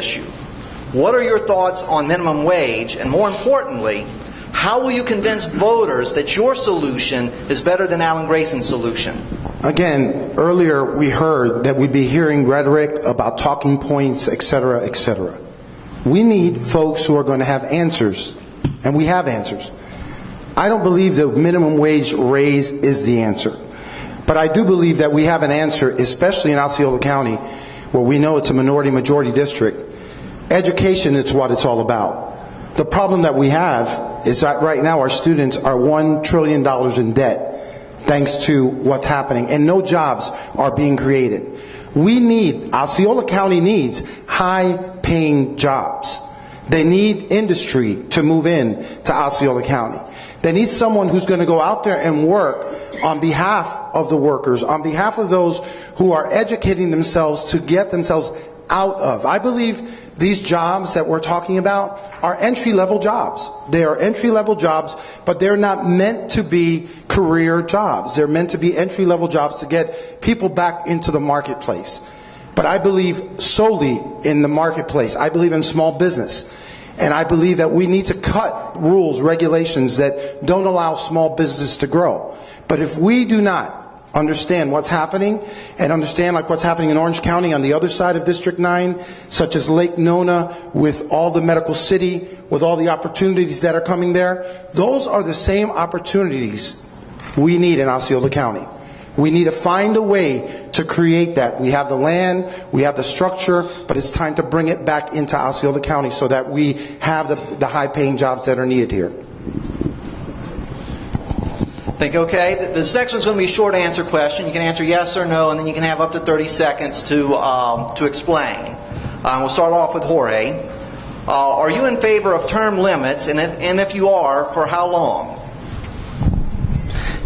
issue. What are your thoughts on minimum wage? And more importantly, how will you convince voters that your solution is better than Alan Grayson's solution? Again, earlier we heard that we'd be hearing rhetoric about talking points, etc., etc. We need folks who are going to have answers, and we have answers. I don't believe the minimum wage raise is the answer, but I do believe that we have an answer, especially in Osceola County, where we know it's a minority-majority district. Education is what it's all about. The problem that we have is that right now our students are $1 trillion in debt, thanks to what's happening, and no jobs are being created. Osceola County needs high-paying jobs. They need industry to move in to Osceola County. They need someone who's going to go out there and work on behalf of the workers, on behalf of those who are educating themselves to get themselves out of. I believe these jobs that we're talking about are entry-level jobs. They are entry-level jobs, but they're not meant to be career jobs. They're meant to be entry-level jobs to get people back into the marketplace. But I believe solely in the marketplace. I believe in small business. And I believe that we need to cut rules, regulations that don't allow small business to grow. But if we do not understand what's happening and understand like what's happening in Orange County on the other side of District 9, such as Lake Nona, with all the medical city, with all the opportunities that are coming there, those are the same opportunities we need in Osceola County. We need to find a way to create that. We have the land, we have the structure, but it's time to bring it back into Osceola County so that we have the high-paying jobs that are needed here. Think okay? This next one's going to be a short answer question. You can answer yes or no, and then you can have up to 30 seconds to explain. We'll start off with Jorge. Are you in favor of term limits, and if you are, for how long?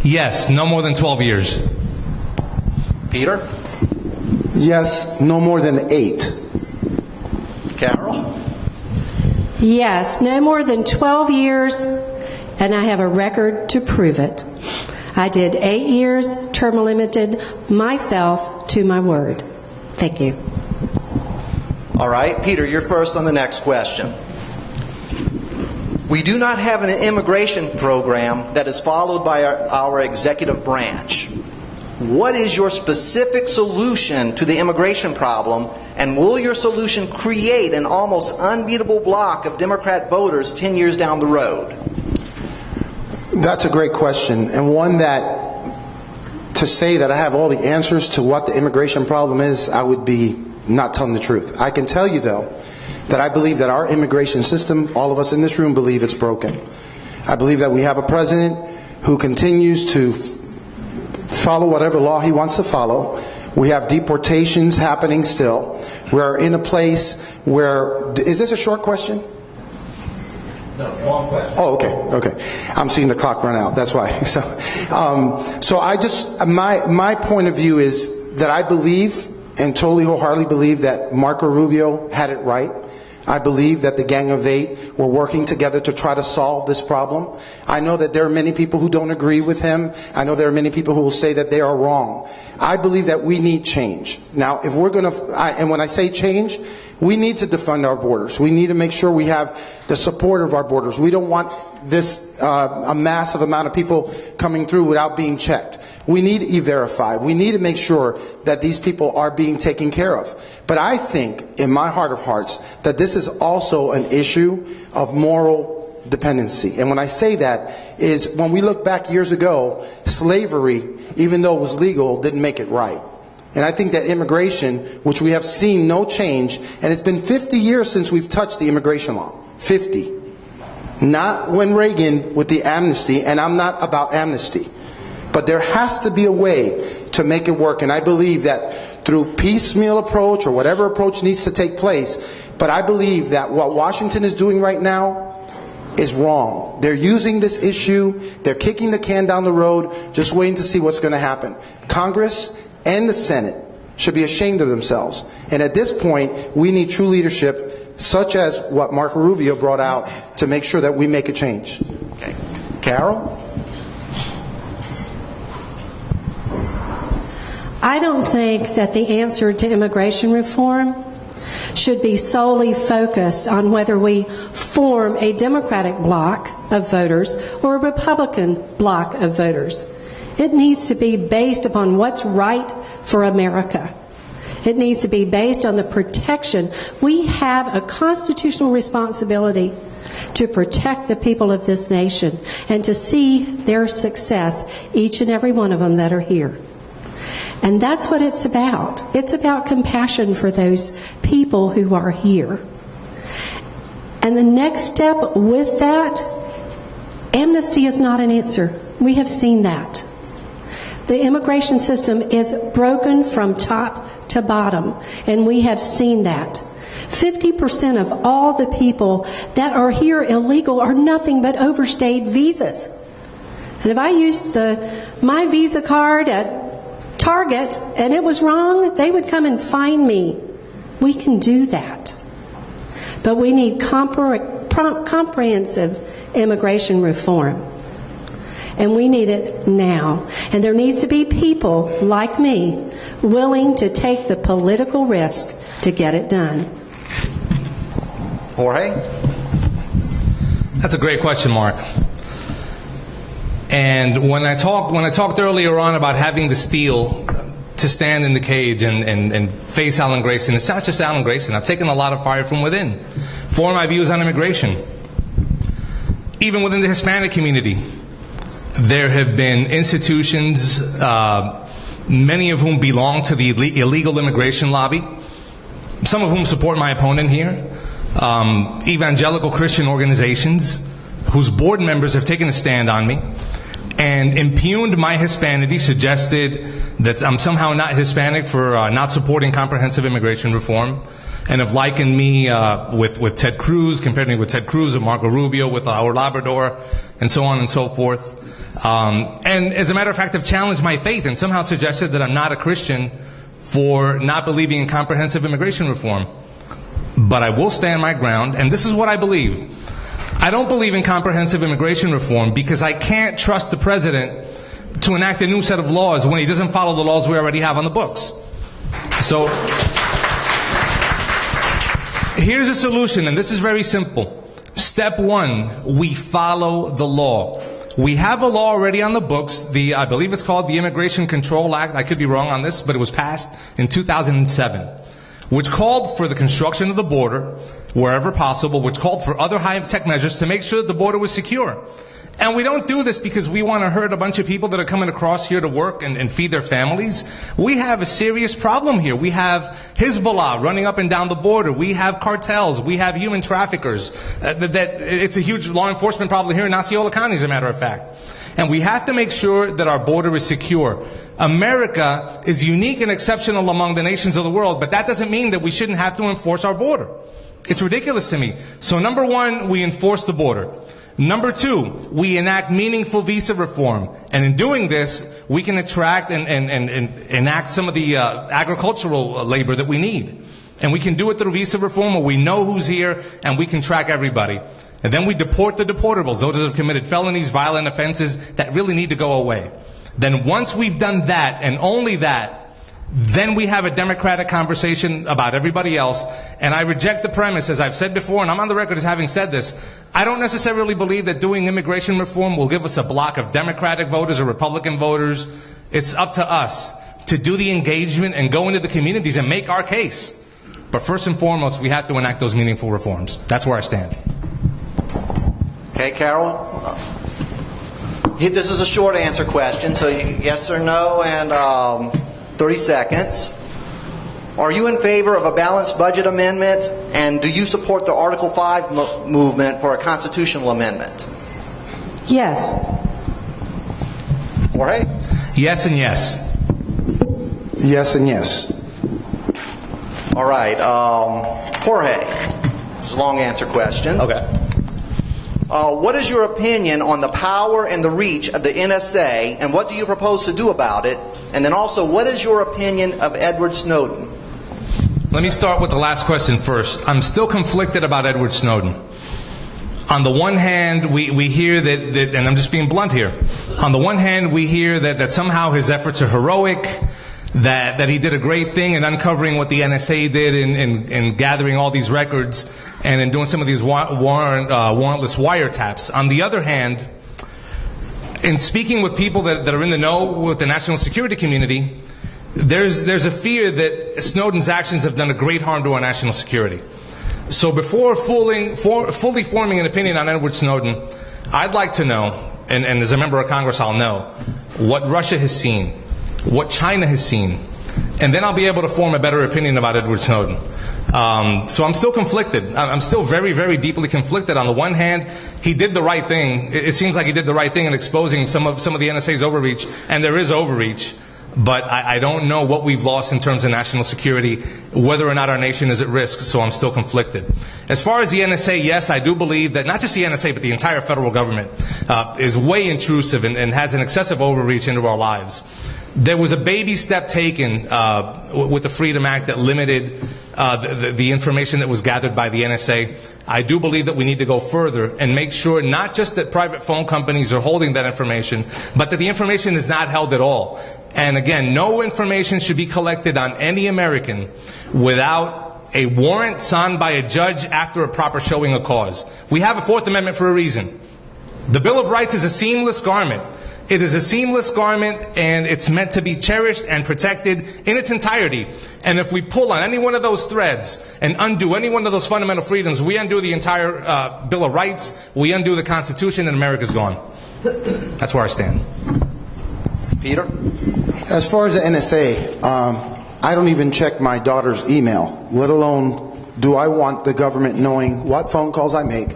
Yes, no more than 12 years. Peter? Yes, no more than 8. Carol? Yes, no more than 12 years, and I have a record to prove it. I did 8 years, term limited, myself to my word. Thank you. All right, Peter, you're first on the next question. We do not have an immigration program that is followed by our executive branch. What is your specific solution to the immigration problem, and will your solution create an almost unbeatable block of Democrat voters 10 years down the road? That's a great question, and one that, to say that I have all the answers to what the immigration problem is, I would be not telling the truth. I can tell you, though, that I believe that our immigration system, all of us in this room believe it's broken. I believe that we have a president who continues to follow whatever law he wants to follow. We have deportations happening still. We're in a place where, is this a short question? No, long question. Oh, okay. I'm seeing the clock run out. That's why. So I just, my point of view is that I believe, and totally wholeheartedly believe, that Marco Rubio had it right. I believe that the Gang of Eight were working together to try to solve this problem. I know that there are many people who don't agree with him. I know there are many people who will say that they are wrong. I believe that we need change. Now, if we're going to, and when I say change, we need to defend our borders. We need to make sure we have the support of our borders. We don't want this, a massive amount of people coming through without being checked. We need E-Verify. We need to make sure that these people are being taken care of. But I think, in my heart of hearts, that this is also an issue of moral dependency. And when I say that, is when we look back years ago, slavery, even though it was legal, didn't make it right. And I think that immigration, which we have seen no change, and it's been 50 years since we've touched the immigration law. 50. Not when Reagan with the amnesty, and I'm not about amnesty. But there has to be a way to make it work, and I believe that through piecemeal approach or whatever approach needs to take place, but I believe that what Washington is doing right now is wrong. They're using this issue, they're kicking the can down the road, just waiting to see what's going to happen. Congress and the Senate should be ashamed of themselves. And at this point, we need true leadership, such as what Marco Rubio brought out, to make sure that we make a change. Okay. Carol? I don't think that the answer to immigration reform should be solely focused on whether we form a Democratic bloc of voters or a Republican bloc of voters. It needs to be based upon what's right for America. It needs to be based on the protection. We have a constitutional responsibility to protect the people of this nation and to see their success, each and every one of them that are here. And that's what it's about. It's about compassion for those people who are here. And the next step with that, amnesty is not an answer. We have seen that. The immigration system is broken from top to bottom, and we have seen that. 50% of all the people that are here illegal are nothing but overstayed visas. And if I used my Visa card at Target and it was wrong, they would come and fine me. We can do that. But we need comprehensive immigration reform. And we need it now. And there needs to be people like me willing to take the political risk to get it done. Jorge? That's a great question, Mark. And when I talked earlier on about having the steel to stand in the cage and face Alan Grayson, it's not just Alan Grayson. I've taken a lot of fire from within for my views on immigration. Even within the Hispanic community, there have been institutions, many of whom belong to the illegal immigration lobby, some of whom support my opponent here, evangelical Christian organizations whose board members have taken a stand on me and impugned my Hispanity, suggested that I'm somehow not Hispanic for not supporting comprehensive immigration reform, and have likened me with Ted Cruz, compared me with Ted Cruz or Marco Rubio with our Labrador, and so on and so forth. And as a matter of fact, have challenged my faith and somehow suggested that I'm not a Christian for not believing in comprehensive immigration reform. But I will stand my ground, and this is what I believe. I don't believe in comprehensive immigration reform because I can't trust the president to enact a new set of laws when he doesn't follow the laws we already have on the books. So here's a solution, and this is very simple. Step one, we follow the law. We have a law already on the books, I believe it's called the Immigration Control Act. I could be wrong on this, but it was passed in 2007, which called for the construction of the border wherever possible, which called for other high-tech measures to make sure that the border was secure. And we don't do this because we want to hurt a bunch of people that are coming across here to work and feed their families. We have a serious problem here. We have Hezbollah running up and down the border. We have cartels. We have human traffickers. It's a huge law enforcement problem here in Osceola County, as a matter of fact. And we have to make sure that our border is secure. America is unique and exceptional among the nations of the world, but that doesn't mean that we shouldn't have to enforce our border. It's ridiculous to me. So number one, we enforce the border. Number two, we enact meaningful visa reform. And in doing this, we can attract and enact some of the agricultural labor that we need. And we can do it through visa reform where we know who's here and we can track everybody. And then we deport the deportables, those that have committed felonies, violent offenses that really need to go away. Then once we've done that, and only that, then we have a democratic conversation about everybody else. And I reject the premise, as I've said before, and I'm on the record as having said this, I don't necessarily believe that doing immigration reform will give us a block of Democratic voters or Republican voters. It's up to us to do the engagement and go into the communities and make our case. But first and foremost, we have to enact those meaningful reforms. That's where I stand. Okay, Carol? This is a short answer question, so yes or no, and 30 seconds. Are you in favor of a balanced budget amendment, and do you support the Article 5 movement for a constitutional amendment? Yes. Jorge? Yes and yes. Yes and yes. All right. Jorge, this is a long answer question. Okay. What is your opinion on the power and the reach of the NSA, and what do you propose to do about it? And then also, what is your opinion of Edward Snowden? Let me start with the last question first. I'm still conflicted about Edward Snowden. On the one hand, we hear that, and I'm just being blunt here. On the one hand, we hear that somehow his efforts are heroic, that he did a great thing in uncovering what the NSA did in gathering all these records and in doing some of these warrantless wiretaps. On the other hand, in speaking with people that are in the know with the national security community, there's a fear that Snowden's actions have done a great harm to our national security. So before fully forming an opinion on Edward Snowden, I'd like to know, and as a member of Congress I'll know, what Russia has seen, what China has seen, and then I'll be able to form a better opinion about Edward Snowden. So I'm still conflicted. I'm still very, very deeply conflicted. On the one hand, he did the right thing. It seems like he did the right thing in exposing some of the NSA's overreach, and there is overreach. But I don't know what we've lost in terms of national security, whether or not our nation is at risk, so I'm still conflicted. As far as the NSA, yes, I do believe that not just the NSA, but the entire federal government is way intrusive and has an excessive overreach into our lives. There was a baby step taken with the Freedom Act that limited the information that was gathered by the NSA. I do believe that we need to go further and make sure not just that private phone companies are holding that information, but that the information is not held at all. And again, no information should be collected on any American without a warrant signed by a judge after a proper showing of cause. We have a Fourth Amendment for a reason. The Bill of Rights is a seamless garment. It is a seamless garment, and it's meant to be cherished and protected in its entirety. And if we pull on any one of those threads and undo any one of those fundamental freedoms, we undo the entire Bill of Rights, we undo the Constitution, and America's gone. That's where I stand. Peter? As far as the NSA, I don't even check my daughter's email, let alone do I want the government knowing what phone calls I make,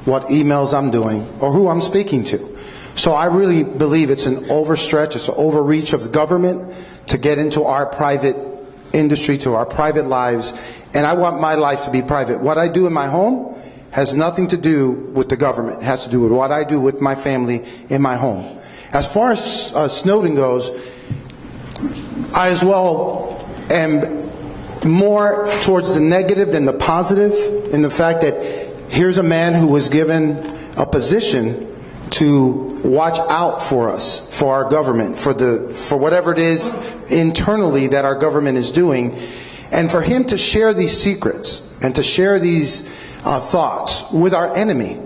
what emails I'm doing, or who I'm speaking to. So I really believe it's an overstretch, it's an overreach of the government to get into our private industry, to our private lives, and I want my life to be private. What I do in my home has nothing to do with the government. It has to do with what I do with my family in my home. As far as Snowden goes, I as well am more towards the negative than the positive in the fact that here's a man who was given a position to watch out for us, for our government, for whatever it is internally that our government is doing, and for him to share these secrets and to share these thoughts with our enemy.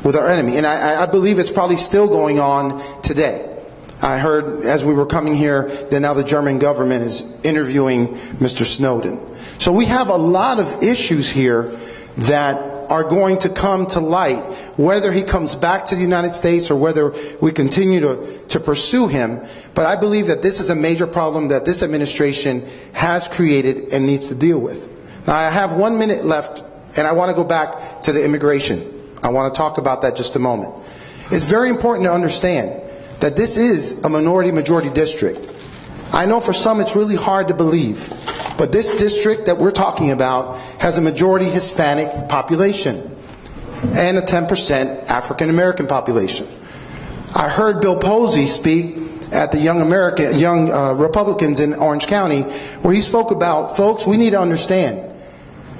And I believe it's probably still going on today. I heard as we were coming here that now the German government is interviewing Mr. Snowden. So we have a lot of issues here that are going to come to light, whether he comes back to the United States or whether we continue to pursue him. But I believe that this is a major problem that this administration has created and needs to deal with. Now, I have 1 minute left, and I want to go back to the immigration. I want to talk about that just a moment. It's very important to understand that this is a minority-majority district. I know for some it's really hard to believe, but this district that we're talking about has a majority Hispanic population and a 10% African American population. I heard Bill Posey speak at the Young Republicans in Orange County, where he spoke about, folks, we need to understand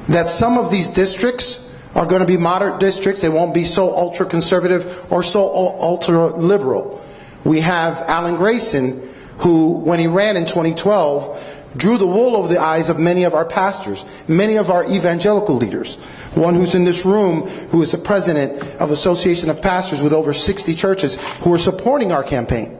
that some of these districts are going to be moderate districts. They won't be so ultra-conservative or so ultra-liberal. We have Alan Grayson, who, when he ran in 2012, drew the wool over the eyes of many of our pastors, many of our evangelical leaders. One who's in this room, who is the president of Association of Pastors with over 60 churches, who are supporting our campaign.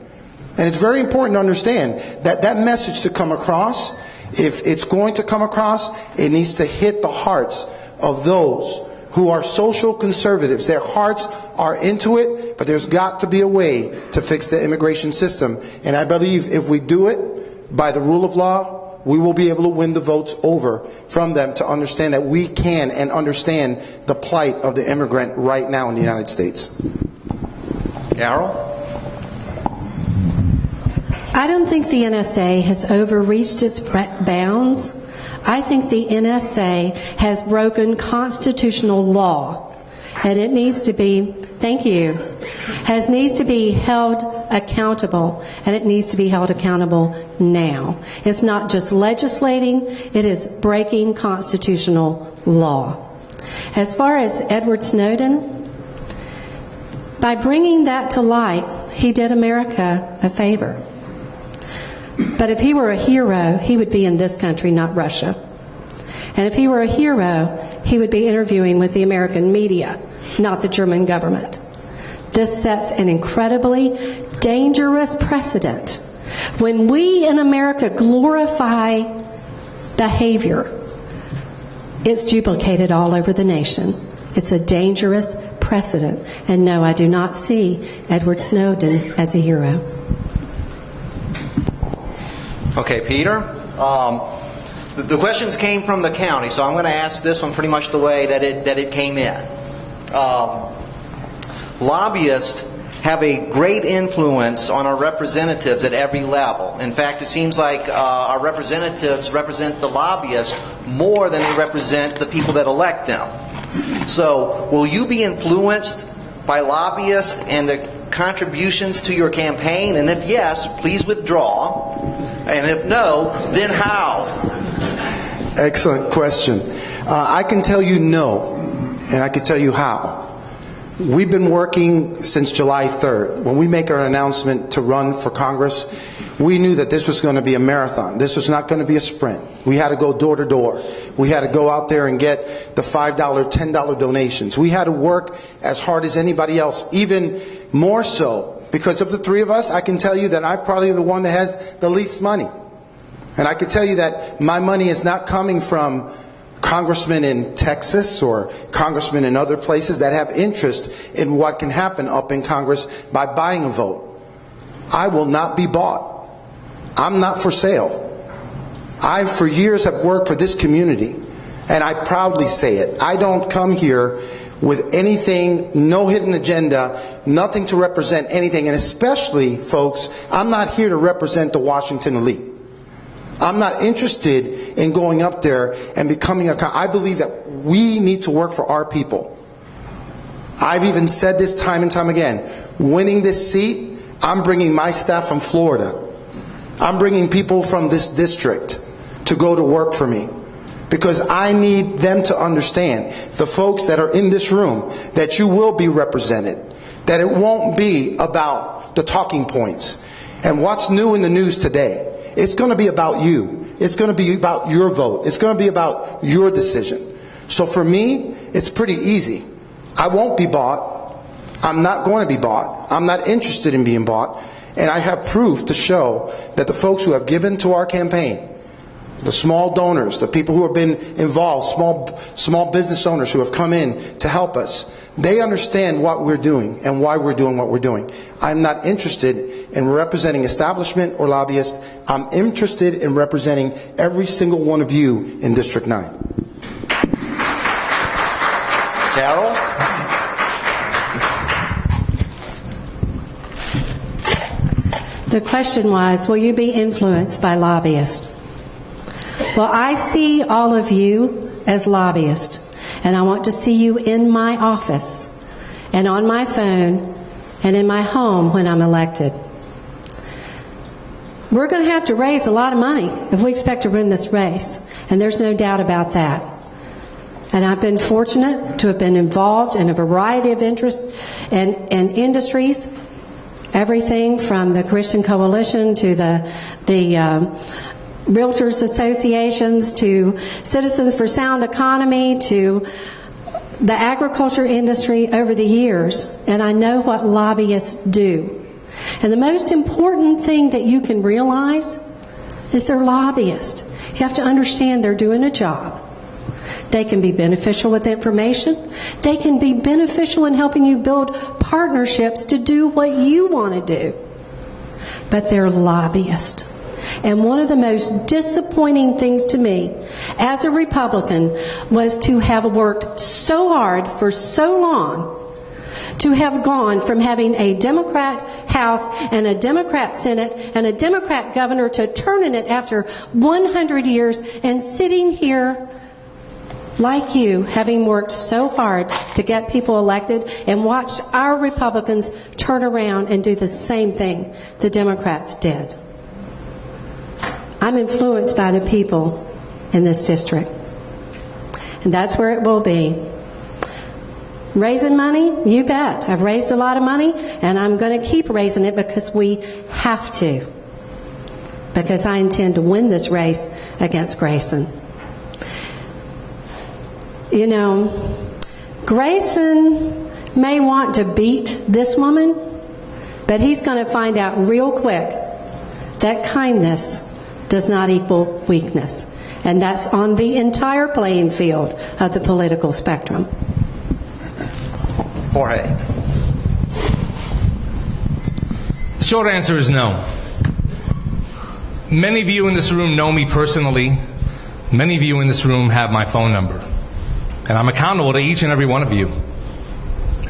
And it's very important to understand that that message to come across, if it's going to come across, it needs to hit the hearts of those who are social conservatives. Their hearts are into it, but there's got to be a way to fix the immigration system. And I believe if we do it by the rule of law, we will be able to win the votes over from them to understand that we can and understand the plight of the immigrant right now in the United States. Carol? I don't think the NSA has overreached its bounds. I think the NSA has broken constitutional law, and it needs to be, needs to be held accountable, and it needs to be held accountable now. It's not just legislating, it is breaking constitutional law. As far as Edward Snowden, by bringing that to light, he did America a favor. But if he were a hero, he would be in this country, not Russia. And if he were a hero, he would be interviewing with the American media, not the German government. This sets an incredibly dangerous precedent. When we in America glorify behavior, it's duplicated all over the nation. It's a dangerous precedent. And no, I do not see Edward Snowden as a hero. Okay, Peter. The questions came from the county, so I'm going to ask this one pretty much the way that it came in. Lobbyists have a great influence on our representatives at every level. In fact, it seems like our representatives represent the lobbyists more than they represent the people that elect them. So, will you be influenced by lobbyists and their contributions to your campaign? And if yes, please withdraw. And if no, then how? Excellent question. I can tell you no, and I can tell you how. We've been working since July 3rd. When we make our announcement to run for Congress, we knew that this was going to be a marathon. This was not going to be a sprint. We had to go door to door. We had to go out there and get the $5, $10 donations. We had to work as hard as anybody else, even more so. Because of the three of us, I can tell you that I'm probably the one that has the least money. And I can tell you that my money is not coming from congressmen in Texas or congressmen in other places that have interest in what can happen up in Congress by buying a vote. I will not be bought. I'm not for sale. I, for years, have worked for this community, and I proudly say it. I don't come here with anything, no hidden agenda, nothing to represent anything, and especially, folks, I'm not here to represent the Washington elite. I'm not interested in going up there and becoming I believe that we need to work for our people. I've even said this time and time again. Winning this seat, I'm bringing my staff from Florida. I'm bringing people from this district to go to work for me. Because I need them to understand, the folks that are in this room, that you will be represented. That it won't be about the talking points. And what's new in the news today. It's going to be about you. It's going to be about your vote. It's going to be about your decision. So for me, it's pretty easy. I won't be bought. I'm not going to be bought. I'm not interested in being bought. And I have proof to show that the folks who have given to our campaign, the small donors, the people who have been involved, small business owners who have come in to help us, they understand what we're doing and why we're doing what we're doing. I'm not interested in representing establishment or lobbyists. I'm interested in representing every single one of you in District 9. Carol? The question was, will you be influenced by lobbyists? Well, I see all of you as lobbyists, and I want to see you in my office and on my phone and in my home when I'm elected. We're going to have to raise a lot of money if we expect to win this race, and there's no doubt about that. And I've been fortunate to have been involved in a variety of interests and industries, everything from the Christian Coalition to the Realtors Associations to Citizens for Sound Economy to the agriculture industry over the years, and I know what lobbyists do. And the most important thing that you can realize is they're lobbyists. You have to understand they're doing a job. They can be beneficial with information. They can be beneficial in helping you build partnerships to do what you want to do. But they're lobbyists. And one of the most disappointing things to me as a Republican was to have worked so hard for so long to have gone from having a Democrat House and a Democrat Senate and a Democrat governor to turning it after 100 years and sitting here like you, having worked so hard to get people elected and watched our Republicans turn around and do the same thing the Democrats did. I'm influenced by the people in this district. And that's where it will be. Raising money? You bet. I've raised a lot of money, and I'm going to keep raising it because we have to. because I intend to win this race against Grayson. You know, Grayson may want to beat this woman, but he's going to find out real quick that kindness does not equal weakness. And that's on the entire playing field of the political spectrum. Jorge. The short answer is no. Many of you in this room know me personally. Many of you in this room have my phone number. And I'm accountable to each and every one of you.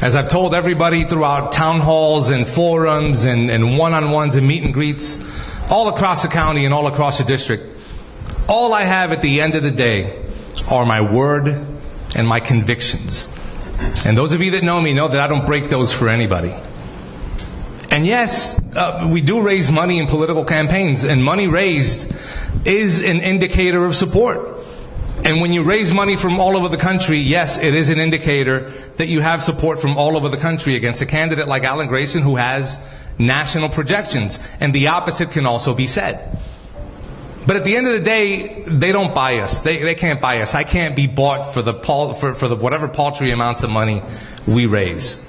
As I've told everybody throughout town halls and forums and one-on-ones and meet and greets all across the county and all across the district, all I have at the end of the day are my word and my convictions. And those of you that know me know that I don't break those for anybody. And yes, we do raise money in political campaigns, and money raised is an indicator of support. And when you raise money from all over the country, yes, it is an indicator that you have support from all over the country against a candidate like Alan Grayson who has national projections. And the opposite can also be said. But at the end of the day, they don't buy us. They can't buy us. I can't be bought for the whatever paltry amounts of money we raise.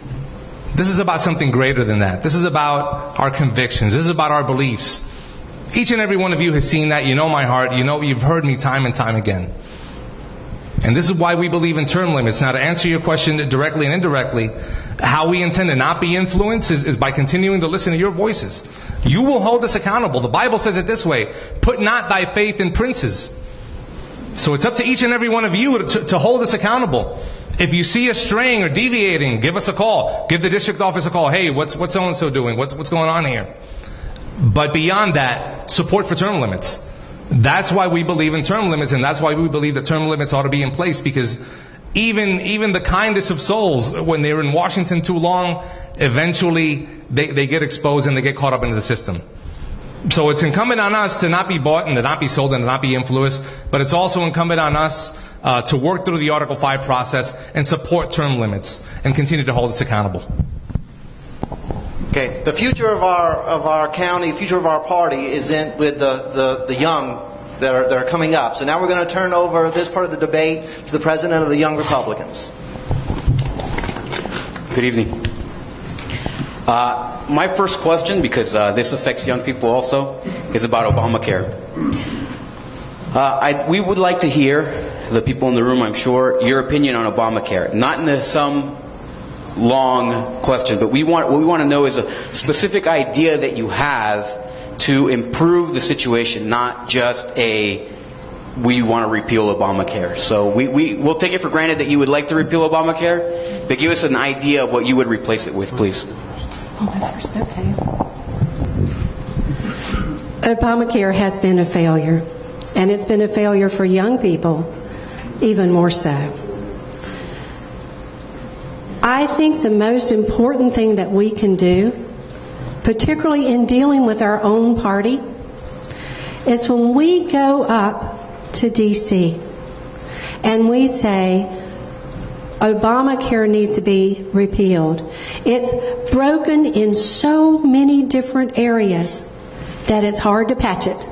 This is about something greater than that. This is about our convictions. This is about our beliefs. Each and every one of you has seen that. You know my heart. You know, you've heard me time and time again. And this is why we believe in term limits. Now, to answer your question directly and indirectly, how we intend to not be influenced is by continuing to listen to your voices. You will hold us accountable. The Bible says it this way: put not thy faith in princes. So it's up to each and every one of you to hold us accountable. If you see us straying or deviating, give us a call. Give the district office a call. Hey, what's so-and-so doing? What's going on here? But beyond that, support for term limits. That's why we believe in term limits, and that's why we believe that term limits ought to be in place, because even the kindest of souls, when they're in Washington too long, eventually they get exposed and they get caught up into the system. So it's incumbent on us to not be bought and to not be sold and to not be influenced, but it's also incumbent on us to work through the Article 5 process and support term limits and continue to hold us accountable. Okay, the future of our county, the future of our party is in with the young that are coming up. So now we're going to turn over this part of the debate to the president of the Young Republicans. Good evening. My first question, because this affects young people also, is about Obamacare. We would like to hear, the people in the room, I'm sure, your opinion on Obamacare. Not in some long question, but what we want to know is a specific idea that you have to improve the situation, not just we want to repeal Obamacare. So we'll take it for granted that you would like to repeal Obamacare, but give us an idea of what you would replace it with, please. Obamacare has been a failure, and it's been a failure for young people even more so. I think the most important thing that we can do, particularly in dealing with our own party, is when we go up to D.C. and we say Obamacare needs to be repealed. It's broken in so many different areas that it's hard to patch it.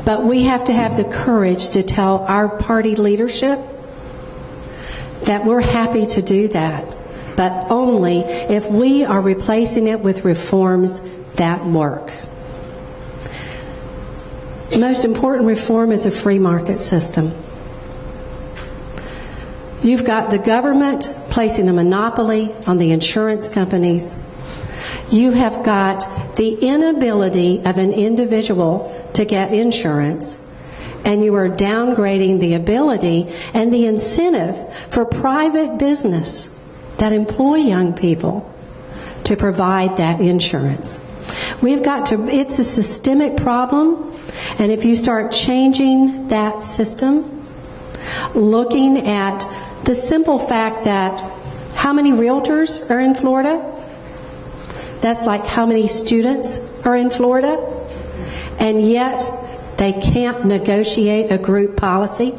But we have to have the courage to tell our party leadership that we're happy to do that, but only if we are replacing it with reforms that work. The most important reform is a free market system. You've got the government placing a monopoly on the insurance companies. You have got the inability of an individual to get insurance, and you are downgrading the ability and the incentive for private business that employ young people to provide that insurance. It's a systemic problem, and if you start changing that system, looking at the simple fact that how many realtors are in Florida, that's like how many students are in Florida, and yet they can't negotiate a group policy.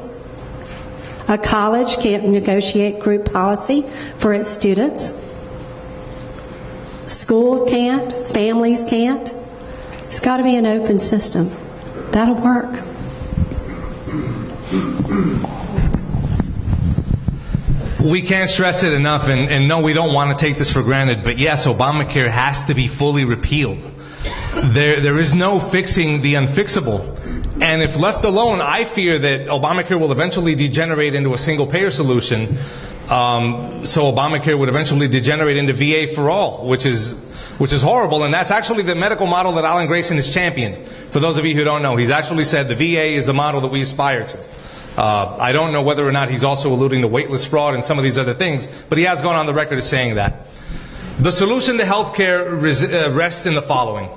A college can't negotiate group policy for its students. Schools can't. Families can't. It's got to be an open system. That'll work. We can't stress it enough, and no, we don't want to take this for granted, but yes, Obamacare has to be fully repealed. There is no fixing the unfixable. And if left alone, I fear that Obamacare will eventually degenerate into a single-payer solution. So Obamacare would eventually degenerate into VA for all, which is horrible. And that's actually the medical model that Alan Grayson has championed. For those of you who don't know, he's actually said the VA is the model that we aspire to. I don't know whether or not he's also alluding to waitlist fraud and some of these other things, but he has gone on the record as saying that. The solution to health care rests in the following.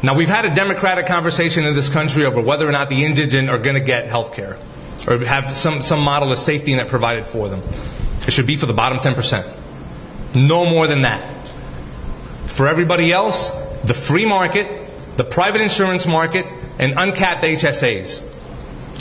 Now, we've had a democratic conversation in this country over whether or not the indigent are going to get health care or have some model of safety net provided for them. It should be for the bottom 10%. No more than that. For everybody else, the free market, the private insurance market, and uncapped HSAs.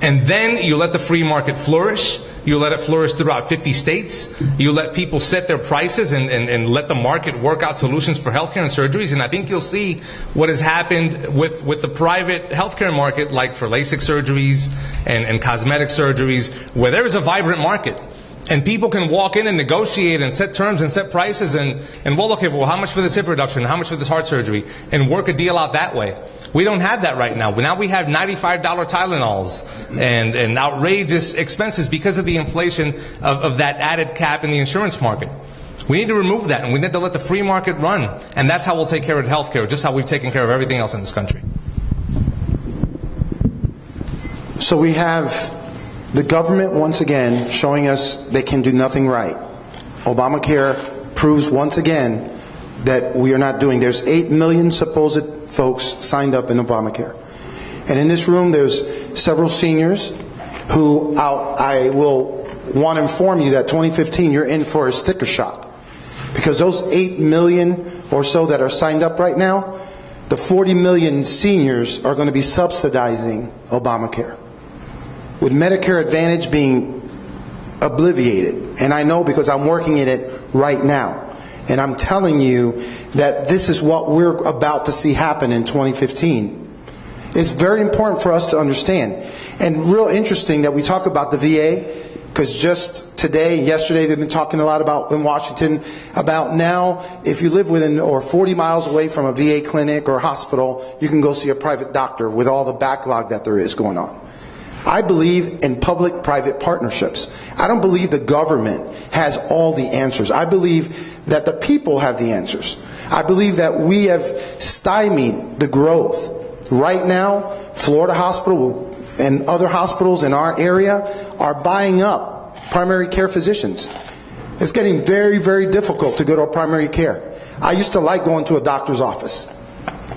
And then you let the free market flourish. You let it flourish throughout 50 states. You let people set their prices and let the market work out solutions for healthcare and surgeries. And I think you'll see what has happened with the private healthcare market, like for LASIK surgeries and cosmetic surgeries, where there is a vibrant market. And people can walk in and negotiate and set terms and set prices and well, okay, well, how much for this hip reduction? How much for this heart surgery? And work a deal out that way. We don't have that right now. Now we have $95 Tylenols and outrageous expenses because of the inflation of that added cap in the insurance market. We need to remove that, and we need to let the free market run. And that's how we'll take care of health care, just how we've taken care of everything else in this country. So we have the government once again showing us they can do nothing right. Obamacare proves once again that we are not doing. There's 8 million supposed folks signed up in Obamacare. And in this room there's several seniors who I will want to inform you that 2015 you're in for a sticker shock. Because those 8 million or so that are signed up right now, the 40 million seniors are going to be subsidizing Obamacare, with Medicare Advantage being obliviated. And I know because I'm working in it right now. And I'm telling you that this is what we're about to see happen in 2015. It's very important for us to understand. And real interesting that we talk about the VA, because just today and yesterday they've been talking a lot about in Washington about now if you live within or 40 miles away from a VA clinic or hospital, you can go see a private doctor with all the backlog that there is going on. I believe in public-private partnerships. I don't believe the government has all the answers. I believe that the people have the answers. I believe that we have stymied the growth. Right now, Florida Hospital and other hospitals in our area are buying up primary care physicians. It's getting very, very difficult to go to a primary care. I used to like going to a doctor's office.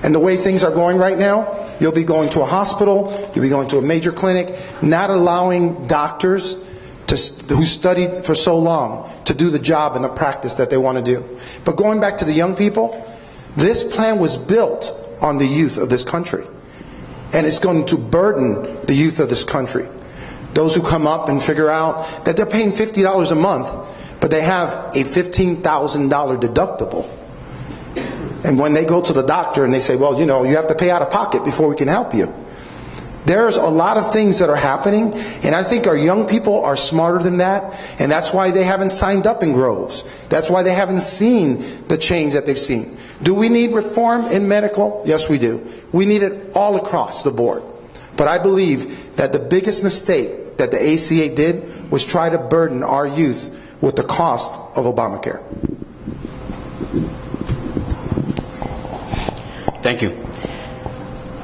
And the way things are going right now, you'll be going to a hospital, you'll be going to a major clinic, not allowing doctors who studied for so long to do the job and the practice that they want to do. But going back to the young people, this plan was built on the youth of this country. And it's going to burden the youth of this country. Those who come up and figure out that they're paying $50 a month, but they have a $15,000 deductible. And when they go to the doctor and they say, well, you have to pay out of pocket before we can help you. There's a lot of things that are happening, and I think our young people are smarter than that, and that's why they haven't signed up in groves. That's why they haven't seen the change that they've seen. Do we need reform in medical? Yes, we do. We need it all across the board. But I believe that the biggest mistake that the ACA did was try to burden our youth with the cost of Obamacare. Thank you.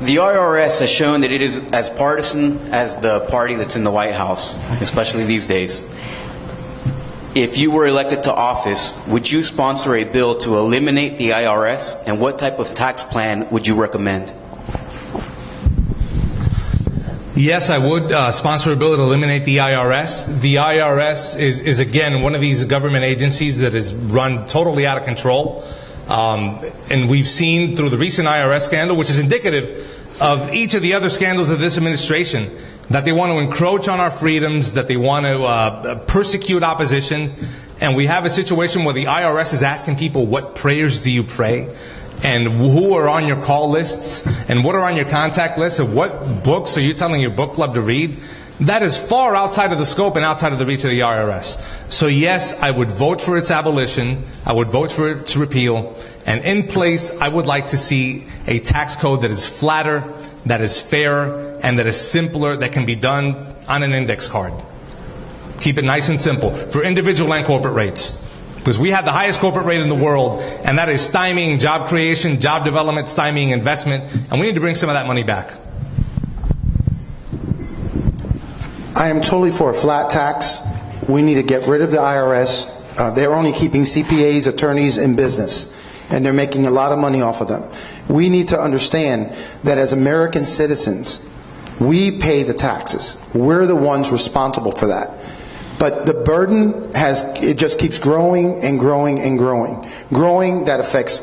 The IRS has shown that it is as partisan as the party that's in the White House, especially these days. If you were elected to office, would you sponsor a bill to eliminate the IRS, and what type of tax plan would you recommend? Yes, I would sponsor a bill to eliminate the IRS. The IRS is again, one of these government agencies that is run totally out of control. And we've seen through the recent IRS scandal, which is indicative of each of the other scandals of this administration, that they want to encroach on our freedoms, that they want to persecute opposition. And we have a situation where the IRS is asking people, what prayers do you pray? and who are on your call lists and what are on your contact lists and what books are you telling your book club to read, that is far outside of the scope and outside of the reach of the IRS. So yes, I would vote for its abolition. I would vote for its repeal. And in place, I would like to see a tax code that is flatter, that is fair, and that is simpler, that can be done on an index card. Keep it nice and simple for individual and corporate rates. Because we have the highest corporate rate in the world, and that is stymieing job creation, job development, stymieing investment, and we need to bring some of that money back. I am totally for a flat tax. We need to get rid of the IRS. They're only keeping CPAs, attorneys in business, and they're making a lot of money off of them. We need to understand that as American citizens, we pay the taxes. We're the ones responsible for that. But the burden it just keeps growing and growing and growing. Growing, that affects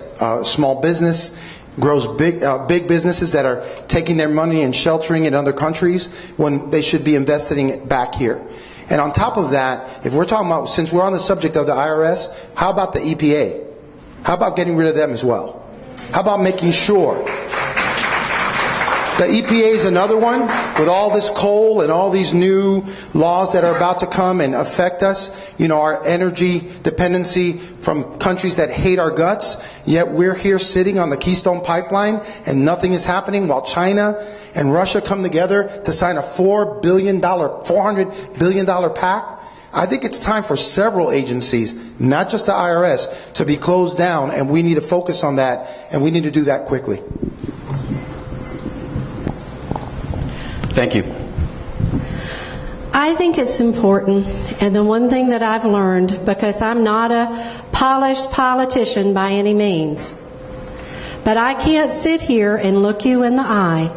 small business, grows big businesses that are taking their money and sheltering in other countries when they should be investing it back here. And on top of that, if we're talking about, since we're on the subject of the IRS, how about the EPA? How about getting rid of them as well? How about making sure? The EPA is another one, with all this coal and all these new laws that are about to come and affect us. You know, our energy dependency from countries that hate our guts, yet we're here sitting on the Keystone Pipeline and nothing is happening while China and Russia come together to sign a $400 billion pact. I think it's time for several agencies, not just the IRS, to be closed down, and we need to focus on that, and we need to do that quickly. Thank you. I think it's important, and the one thing that I've learned, because I'm not a polished politician by any means, but I can't sit here and look you in the eye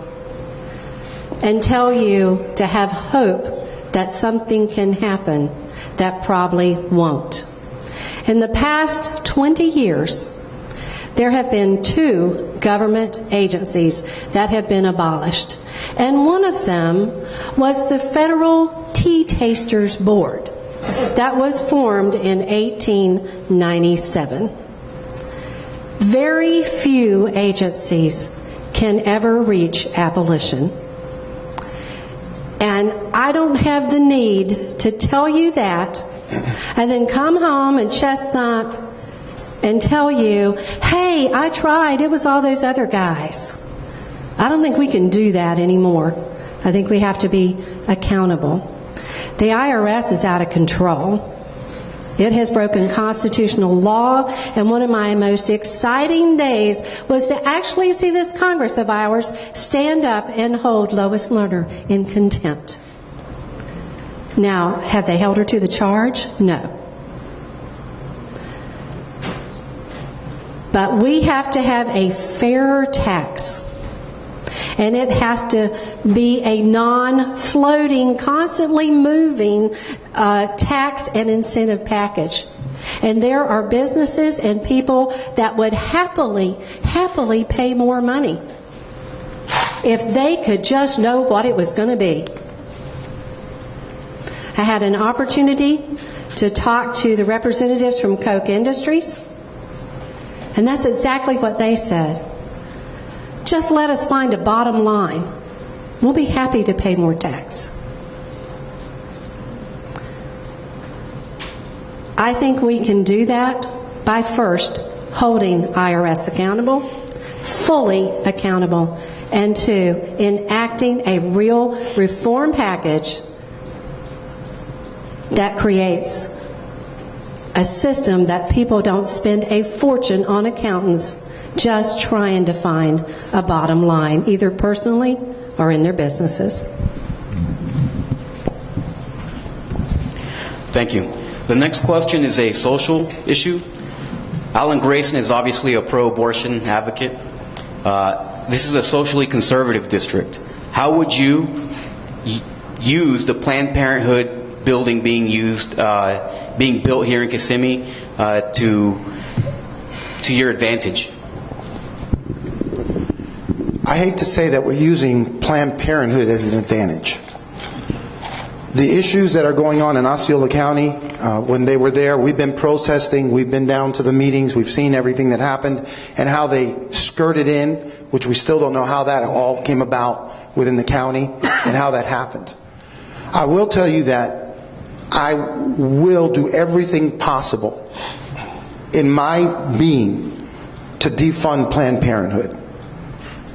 and tell you to have hope that something can happen that probably won't. In the past 20 years, there have been 2 government agencies that have been abolished. And one of them was the Federal Tea Tasters Board that was formed in 1897. Very few agencies can ever reach abolition. And I don't have the need to tell you that and then come home and chest thump and tell you, hey, I tried, it was all those other guys. I don't think we can do that anymore. I think we have to be accountable. The IRS is out of control. It has broken constitutional law, and one of my most exciting days was to actually see this Congress of ours stand up and hold Lois Lerner in contempt. Now, have they held her to the charge? No. But we have to have a fairer tax. And it has to be a non-floating, constantly moving tax and incentive package. And there are businesses and people that would happily pay more money if they could just know what it was going to be. I had an opportunity to talk to the representatives from Koch Industries, and that's exactly what they said. Just let us find a bottom line. We'll be happy to pay more tax. I think we can do that by first holding IRS accountable, fully accountable, and 2, enacting a real reform package that creates a system that people don't spend a fortune on accountants just trying to find a bottom line, either personally or in their businesses. Thank you. The next question is a social issue. Alan Grayson is obviously a pro-abortion advocate. This is a socially conservative district. How would you use the Planned Parenthood building being built here in Kissimmee to your advantage? I hate to say that we're using Planned Parenthood as an advantage. The issues that are going on in Osceola County, when they were there, we've been protesting, we've been down to the meetings, we've seen everything that happened, and how they skirted in, which we still don't know how that all came about within the county, and how that happened. I will tell you that I will do everything possible in my being to defund Planned Parenthood.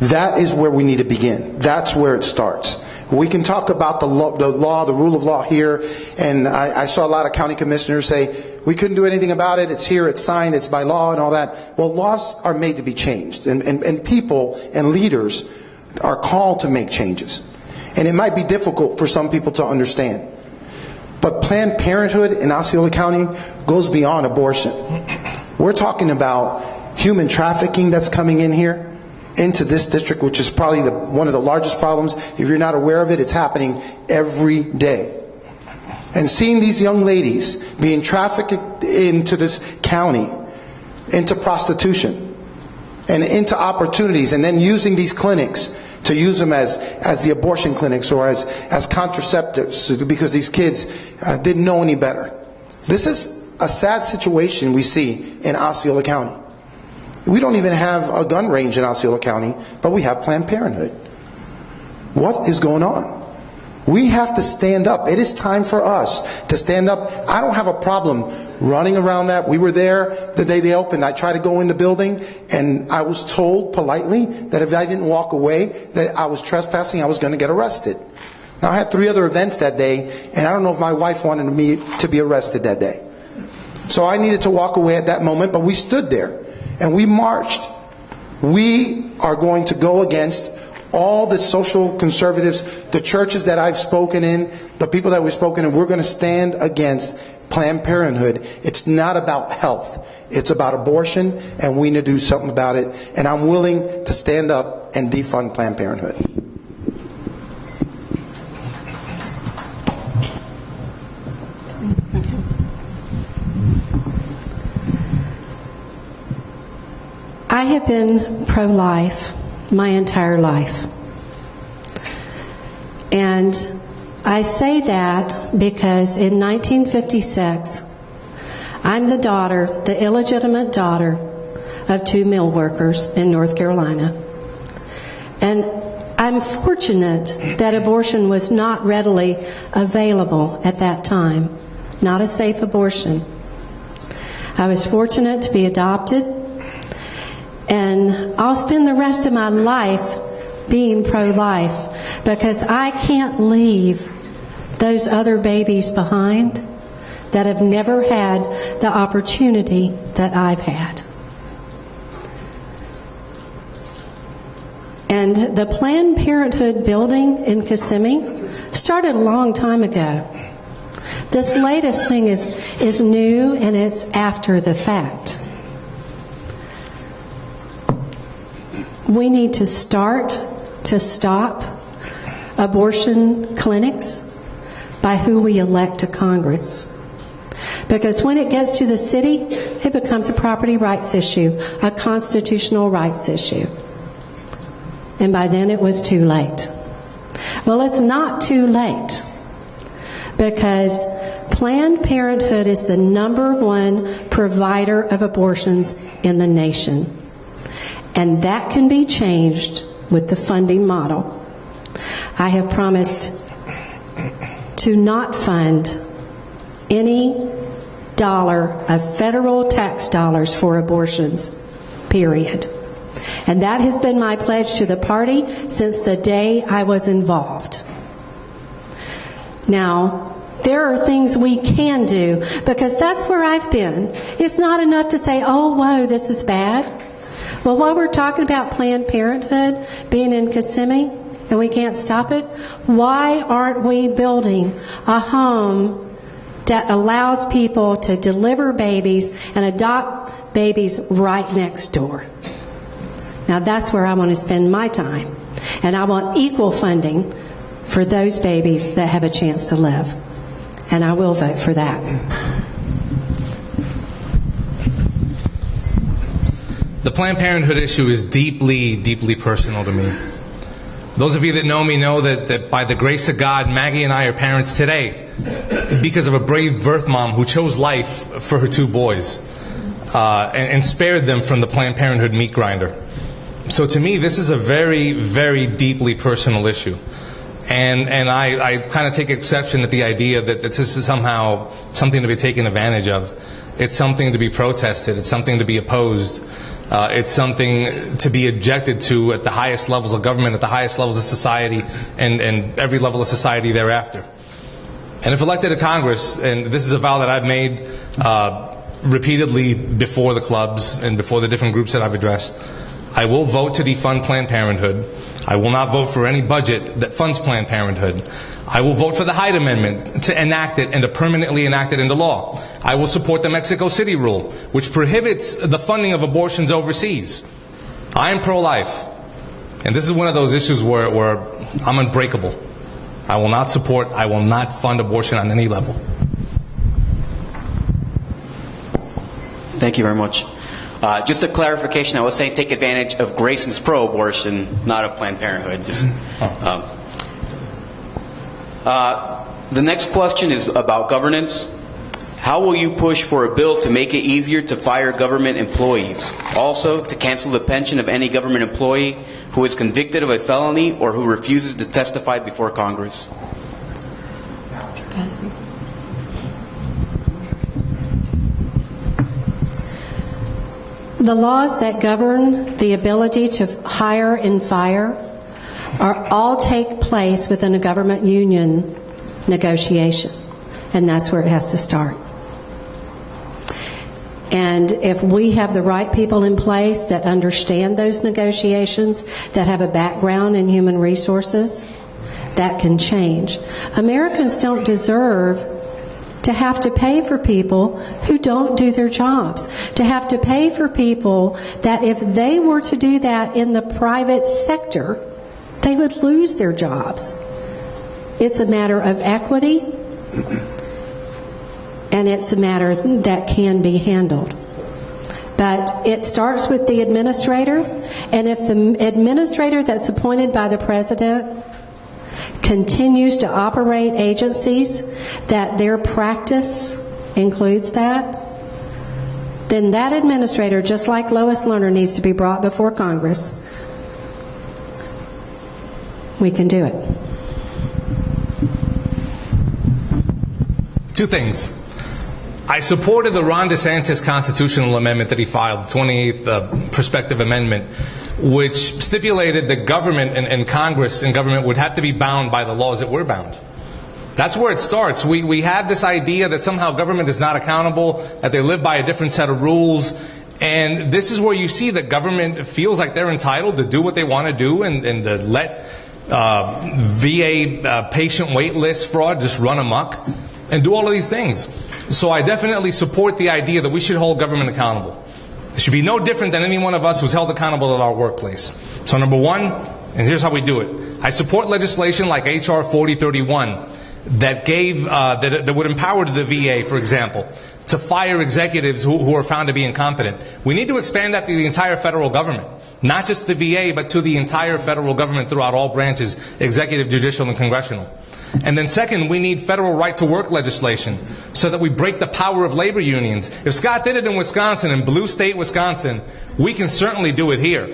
That is where we need to begin. That's where it starts. We can talk about the law, the rule of law here, and I saw a lot of county commissioners say, we couldn't do anything about it, it's here, it's signed, it's by law and all that. Well, laws are made to be changed, and people and leaders are called to make changes. And it might be difficult for some people to understand. But Planned Parenthood in Osceola County goes beyond abortion. We're talking about human trafficking that's coming in here, into this district, which is probably one of the largest problems. If you're not aware of it, it's happening every day. And seeing these young ladies being trafficked into this county, into prostitution, and into opportunities, and then using these clinics to use them as the abortion clinics or as contraceptives because these kids didn't know any better. This is a sad situation we see in Osceola County. We don't even have a gun range in Osceola County, but we have Planned Parenthood. What is going on? We have to stand up. It is time for us to stand up. I don't have a problem running around that. We were there the day they opened. I tried to go in the building, and I was told politely that if I didn't walk away, that I was trespassing, I was going to get arrested. Now, I had 3 other events that day, and I don't know if my wife wanted me to be arrested that day. So I needed to walk away at that moment, but we stood there. And we marched. We are going to go against all the social conservatives, the churches that I've spoken in, the people that we've spoken in. We're going to stand against Planned Parenthood. It's not about health. It's about abortion, and we need to do something about it. And I'm willing to stand up and defund Planned Parenthood. I have been pro-life my entire life. And I say that because in 1956, I'm the illegitimate daughter of 2 mill workers in North Carolina. And I'm fortunate that abortion was not readily available at that time, not a safe abortion. I was fortunate to be adopted. And I'll spend the rest of my life being pro-life because I can't leave those other babies behind that have never had the opportunity that I've had. And the Planned Parenthood building in Kissimmee started a long time ago. This latest thing is new, and it's after the fact. We need to start to stop abortion clinics by who we elect to Congress. Because when it gets to the city, it becomes a property rights issue, a constitutional rights issue. And by then it was too late. Well, it's not too late, because Planned Parenthood is the #1 provider of abortions in the nation. And that can be changed with the funding model. I have promised to not fund any dollar of federal tax dollars for abortions, period. And that has been my pledge to the party since the day I was involved. Now, there are things we can do, because that's where I've been. It's not enough to say, oh, whoa, this is bad. Well, while we're talking about Planned Parenthood being in Kissimmee and we can't stop it, why aren't we building a home that allows people to deliver babies and adopt babies right next door? Now, that's where I want to spend my time. And I want equal funding for those babies that have a chance to live. And I will vote for that. The Planned Parenthood issue is deeply, deeply personal to me. Those of you that know me know that by the grace of God, Maggie and I are parents today because of a brave birth mom who chose life for her 2 boys and spared them from the Planned Parenthood meat grinder. So to me, this is a very, very deeply personal issue. And I kind of take exception at the idea that this is somehow something to be taken advantage of. It's something to be protested. It's something to be opposed. It's something to be objected to at the highest levels of government, at the highest levels of society, and every level of society thereafter. And if elected to Congress, and this is a vow that I've made repeatedly before the clubs and before the different groups that I've addressed, I will vote to defund Planned Parenthood. I will not vote for any budget that funds Planned Parenthood. I will vote for the Hyde Amendment to enact it and to permanently enact it into law. I will support the Mexico City rule, which prohibits the funding of abortions overseas. I am pro-life. And this is one of those issues where I'm unbreakable. I will not support, I will not fund abortion on any level. Thank you very much. Just a clarification, I was saying take advantage of Grayson's pro-abortion, not of Planned Parenthood. The next question is about governance. How will you push for a bill to make it easier to fire government employees? Also, to cancel the pension of any government employee who is convicted of a felony or who refuses to testify before Congress? The laws that govern the ability to hire and fire all take place within a government union negotiation, and that's where it has to start. And if we have the right people in place that understand those negotiations, that have a background in human resources, that can change. Americans don't deserve to have to pay for people who don't do their jobs, to have to pay for people that if they were to do that in the private sector, they would lose their jobs. It's a matter of equity, and it's a matter that can be handled. But it starts with the administrator, and if the administrator that's appointed by the president continues to operate agencies that their practice includes that, then that administrator, just like Lois Lerner, needs to be brought before Congress. We can do it. 2 things. I supported the Ron DeSantis constitutional amendment that he filed, the 28th Prospective Amendment, which stipulated that government and Congress and government would have to be bound by the laws that we're bound. That's where it starts. We have this idea that somehow government is not accountable, that they live by a different set of rules, and this is where you see that government feels like they're entitled to do what they want to do and to let VA patient wait list fraud just run amok and do all of these things. So I definitely support the idea that we should hold government accountable. It should be no different than any one of us who's held accountable at our workplace. So number 1, and here's how we do it. I support legislation like H.R. 4031 that that would empower the VA, for example, to fire executives who are found to be incompetent. We need to expand that to the entire federal government, not just the VA, but to the entire federal government throughout all branches, executive, judicial, and congressional. And then second, we need federal right to work legislation so that we break the power of labor unions. If Scott did it in Wisconsin, in blue state Wisconsin, we can certainly do it here.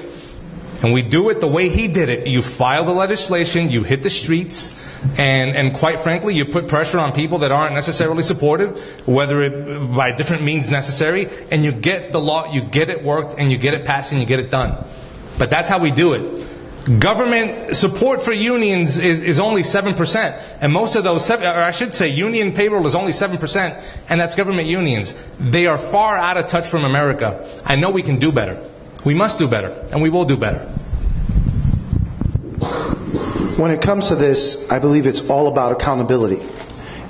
And we do it the way he did it. You file the legislation, you hit the streets, and quite frankly, you put pressure on people that aren't necessarily supportive, whether it by different means necessary, and you get the law, you get it worked, and you get it passed, and you get it done. But that's how we do it. Government support for unions is only 7%, and most of those, or I should say, union payroll is only 7%, and that's government unions. They are far out of touch from America. I know we can do better. We must do better, and we will do better. When it comes to this, I believe it's all about accountability.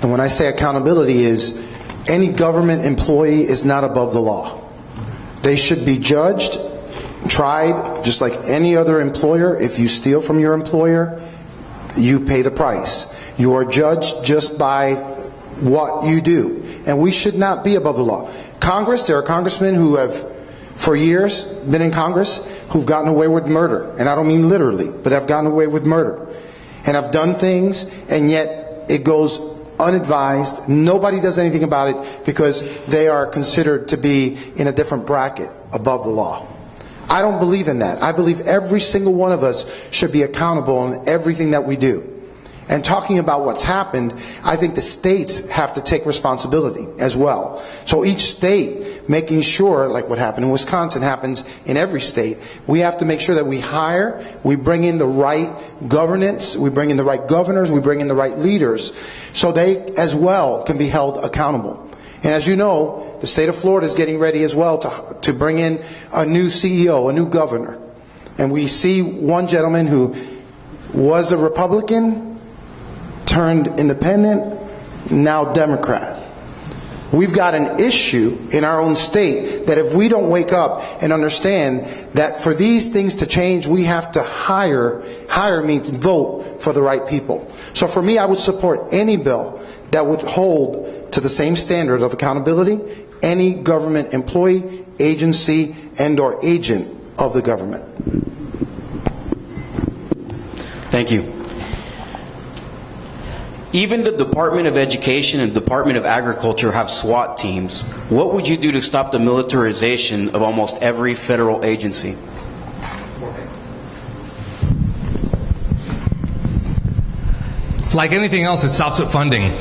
And when I say accountability is any government employee is not above the law. They should be judged, tried, just like any other employer. If you steal from your employer, you pay the price. You are judged just by what you do. And we should not be above the law. Congress, there are congressmen who have, for years, been in Congress, who've gotten away with murder. And I don't mean literally, but I've gotten away with murder. And I've done things, and yet it goes unadvised. Nobody does anything about it because they are considered to be in a different bracket above the law. I don't believe in that. I believe every single one of us should be accountable in everything that we do. And talking about what's happened, I think the states have to take responsibility as well. So each state, making sure, like what happened in Wisconsin happens in every state, we have to make sure that we hire, we bring in the right governance, we bring in the right governors, we bring in the right leaders, so they as well can be held accountable. And as you know, the state of Florida is getting ready as well to bring in a new CEO, a new governor. And we see one gentleman who was a Republican, turned independent, now Democrat. We've got an issue in our own state that if we don't wake up and understand that for these things to change, we have to hire means vote for the right people. So for me, I would support any bill that would hold to the same standard of accountability any government employee, agency, and or agent of the government. Thank you. Even the Department of Education and Department of Agriculture have SWAT teams. What would you do to stop the militarization of almost every federal agency? Like anything else, it stops with funding.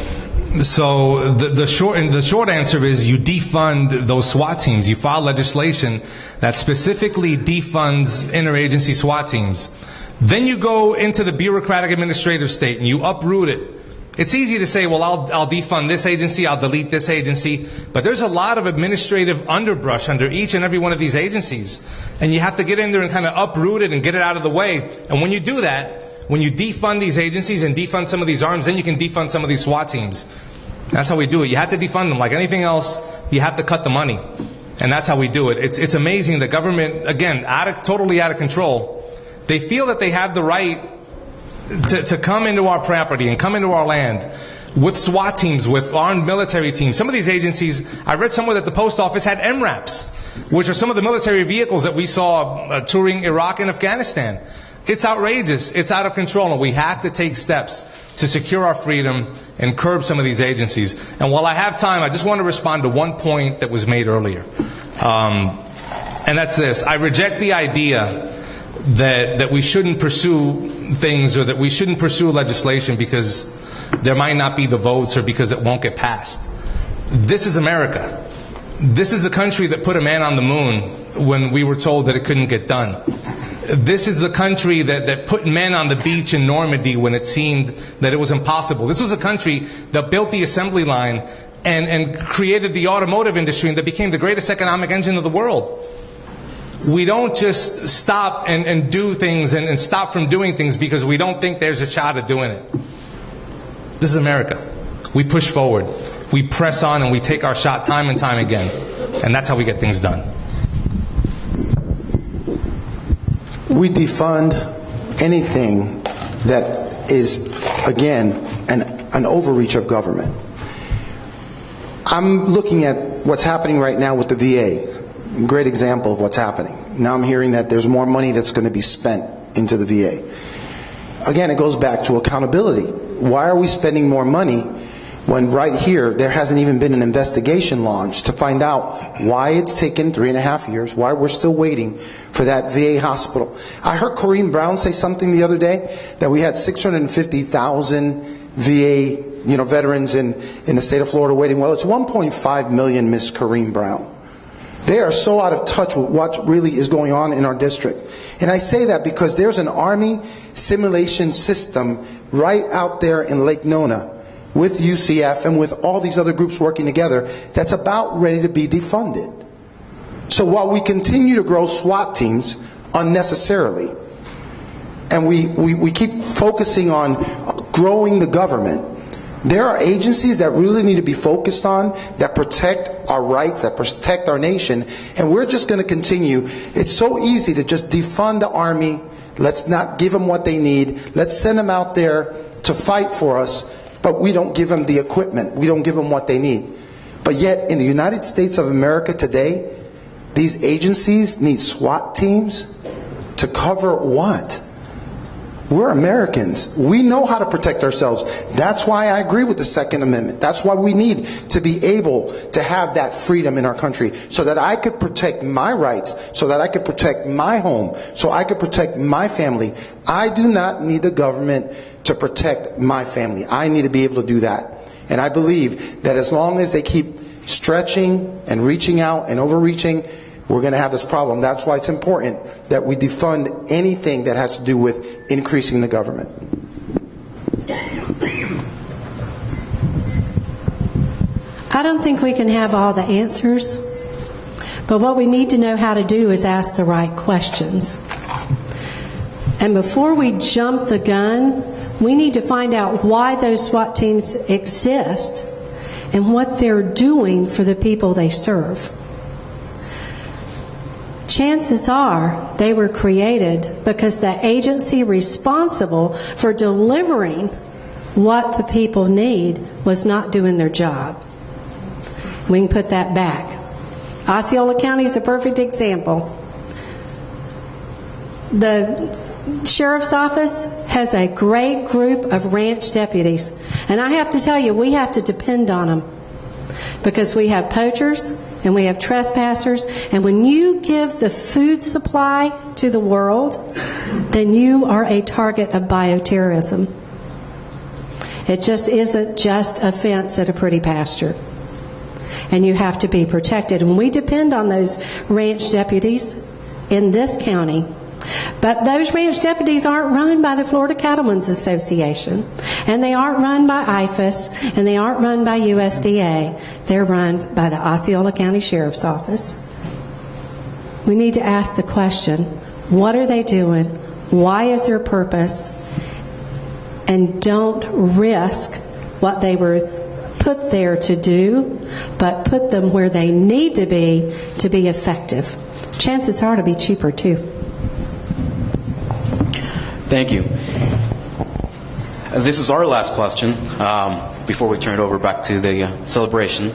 So the short answer is you defund those SWAT teams. You file legislation that specifically defunds interagency SWAT teams. Then you go into the bureaucratic administrative state and you uproot it. It's easy to say, well, I'll defund this agency, I'll delete this agency, but there's a lot of administrative underbrush under each and every one of these agencies. And you have to get in there and kind of uproot it and get it out of the way. And when you do that, when you defund these agencies and defund some of these arms, then you can defund some of these SWAT teams. That's how we do it. You have to defund them. Like anything else, you have to cut the money. And that's how we do it. It's amazing. The government, again, totally out of control. They feel that they have the right to come into our property and come into our land with SWAT teams, with armed military teams. Some of these agencies, I read somewhere that the post office had MRAPs, which are some of the military vehicles that we saw touring Iraq and Afghanistan. It's outrageous. It's out of control, and we have to take steps to secure our freedom and curb some of these agencies. And while I have time, I just want to respond to one point that was made earlier. And that's this. I reject the idea that we shouldn't pursue things or that we shouldn't pursue legislation because there might not be the votes or because it won't get passed. This is America. This is the country that put a man on the moon when we were told that it couldn't get done. This is the country that put men on the beach in Normandy when it seemed that it was impossible. This was a country that built the assembly line and created the automotive industry and that became the greatest economic engine of the world. We don't just stop and do things and stop from doing things because we don't think there's a shot at doing it. This is America. We push forward. We press on and we take our shot time and time again. And that's how we get things done. We defund anything that is, again, an overreach of government. I'm looking at what's happening right now with the VA. Great example of what's happening. Now I'm hearing that there's more money that's going to be spent into the VA. Again, it goes back to accountability. Why are we spending more money when right here there hasn't even been an investigation launched to find out why it's taken 3.5 years, why we're still waiting for that VA hospital? I heard Corrine Brown say something the other day that we had 650,000 VA veterans in the state of Florida waiting. Well, it's 1.5 million, Miss Corrine Brown. They are so out of touch with what really is going on in our district. And I say that because there's an Army simulation system right out there in Lake Nona with UCF and with all these other groups working together that's about ready to be defunded. So while we continue to grow SWAT teams unnecessarily, and we keep focusing on growing the government, there are agencies that really need to be focused on, that protect our rights, that protect our nation, and we're just going to continue. It's so easy to just defund the Army. Let's not give them what they need. Let's send them out there to fight for us, but we don't give them the equipment. We don't give them what they need. But yet, in the United States of America today, these agencies need SWAT teams. To cover what? We're Americans. We know how to protect ourselves. That's why I agree with the Second Amendment. That's why we need to be able to have that freedom in our country, so that I could protect my rights, so that I could protect my home, so I could protect my family. I do not need the government to protect my family. I need to be able to do that. And I believe that as long as they keep stretching and reaching out and overreaching, we're going to have this problem. That's why it's important that we defund anything that has to do with increasing the government. I don't think we can have all the answers, but what we need to know how to do is ask the right questions. And before we jump the gun, we need to find out why those SWAT teams exist and what they're doing for the people they serve. Chances are they were created because the agency responsible for delivering what the people need was not doing their job. We can put that back. Osceola County is a perfect example. The sheriff's office has a great group of ranch deputies, and I have to tell you, we have to depend on them because we have poachers and we have trespassers, and when you give the food supply to the world, then you are a target of bioterrorism. It just isn't just a fence at a pretty pasture. And you have to be protected. And we depend on those ranch deputies in this county. But those ranch deputies aren't run by the Florida Cattlemen's Association, and they aren't run by IFAS, and they aren't run by USDA. They're run by the Osceola County Sheriff's Office. We need to ask the question, what are they doing? Why is their purpose? And don't risk what they were put there to do, but put them where they need to be effective. Chances are to be cheaper too. Thank you. This is our last question before we turn it over back to the celebration.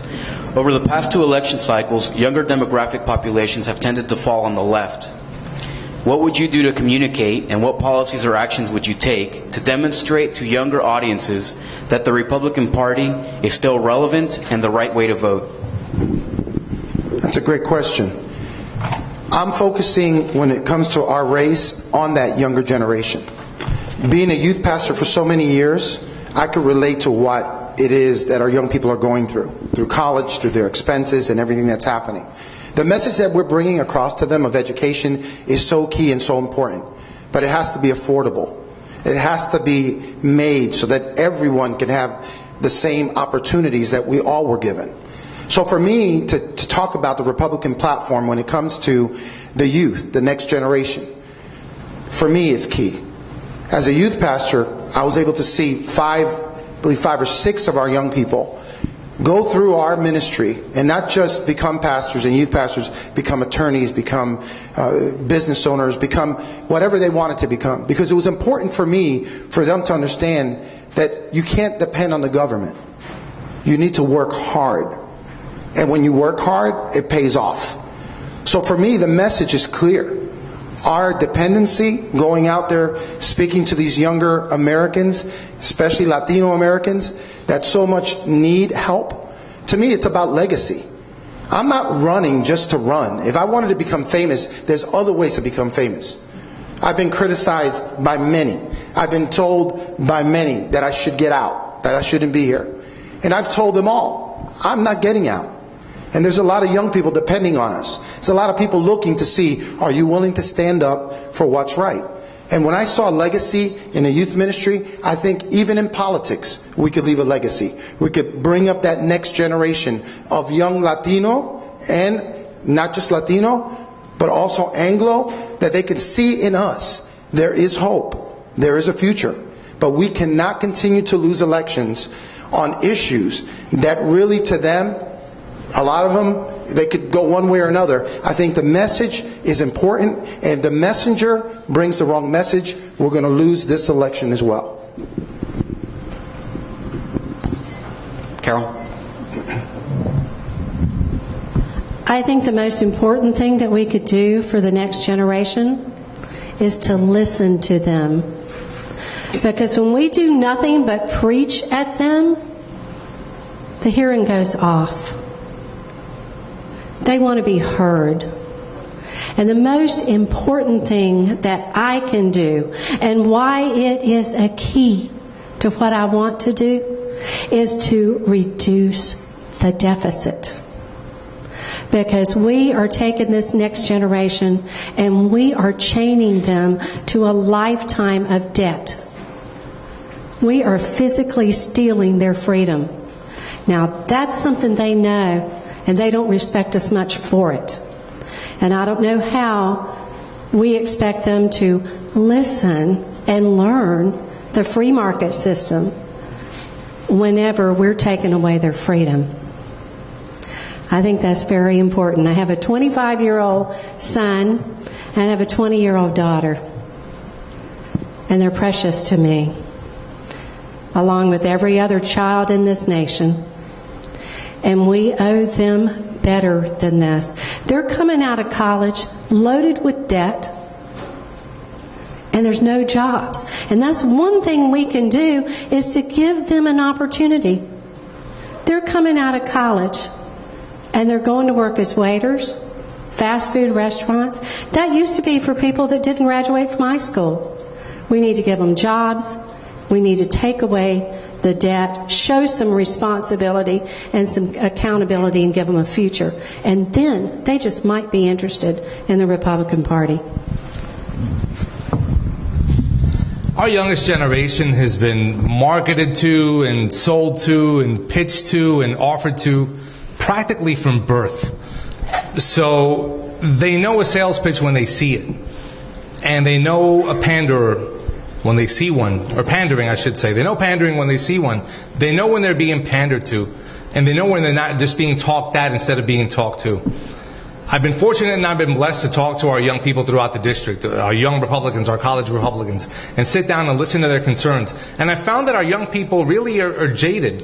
Over the past 2 election cycles, younger demographic populations have tended to fall on the left. What would you do to communicate, and what policies or actions would you take to demonstrate to younger audiences that the Republican Party is still relevant and the right way to vote? That's a great question. I'm focusing, when it comes to our race, on that younger generation. Being a youth pastor for so many years, I could relate to what it is that our young people are going through college, through their expenses and everything that's happening. The message that we're bringing across to them of education is so key and so important, but it has to be affordable. It has to be made so that everyone can have the same opportunities that we all were given. So for me, to talk about the Republican platform when it comes to the youth, the next generation, for me is key. As a youth pastor, I was able to see 5 or 6 of our young people go through our ministry and not just become pastors and youth pastors, become attorneys, become business owners, become whatever they wanted to become. Because it was important for me, for them to understand that you can't depend on the government. You need to work hard. And when you work hard, it pays off. So for me, the message is clear. Our dependency, going out there, speaking to these younger Americans, especially Latino Americans, that so much need help, to me it's about legacy. I'm not running just to run. If I wanted to become famous, there's other ways to become famous. I've been criticized by many. I've been told by many that I should get out, that I shouldn't be here. And I've told them all, I'm not getting out. And there's a lot of young people depending on us. There's a lot of people looking to see, are you willing to stand up for what's right? And when I saw legacy in a youth ministry, I think even in politics, we could leave a legacy. We could bring up that next generation of young Latino, and not just Latino, but also Anglo, that they could see in us, there is hope, there is a future. But we cannot continue to lose elections on issues that really to them, a lot of them, they could go one way or another. I think the message is important, and if the messenger brings the wrong message, we're going to lose this election as well. Carol? I think the most important thing that we could do for the next generation is to listen to them. Because when we do nothing but preach at them, the hearing goes off. They want to be heard. And the most important thing that I can do, and why it is a key to what I want to do, is to reduce the deficit. Because we are taking this next generation and we are chaining them to a lifetime of debt. We are physically stealing their freedom. Now, that's something they know, and they don't respect us much for it. And I don't know how we expect them to listen and learn the free market system whenever we're taking away their freedom. I think that's very important. I have a 25-year-old son, and I have a 20-year-old daughter. And they're precious to me, along with every other child in this nation. And we owe them better than this. They're coming out of college loaded with debt, and there's no jobs. And that's one thing we can do, is to give them an opportunity. They're coming out of college, and they're going to work as waiters, fast food restaurants. That used to be for people that didn't graduate from high school. We need to give them jobs. We need to take away the debt, show some responsibility and some accountability, and give them a future. And then they just might be interested in the Republican Party. Our youngest generation has been marketed to and sold to and pitched to and offered to practically from birth. So they know a sales pitch when they see it. And they know a panderer when they see one, or pandering, I should say. They know pandering when they see one. They know when they're being pandered to, and they know when they're not just being talked at instead of being talked to. I've been fortunate and I've been blessed to talk to our young people throughout the district, our young Republicans, our college Republicans, and sit down and listen to their concerns. And I found that our young people really are jaded.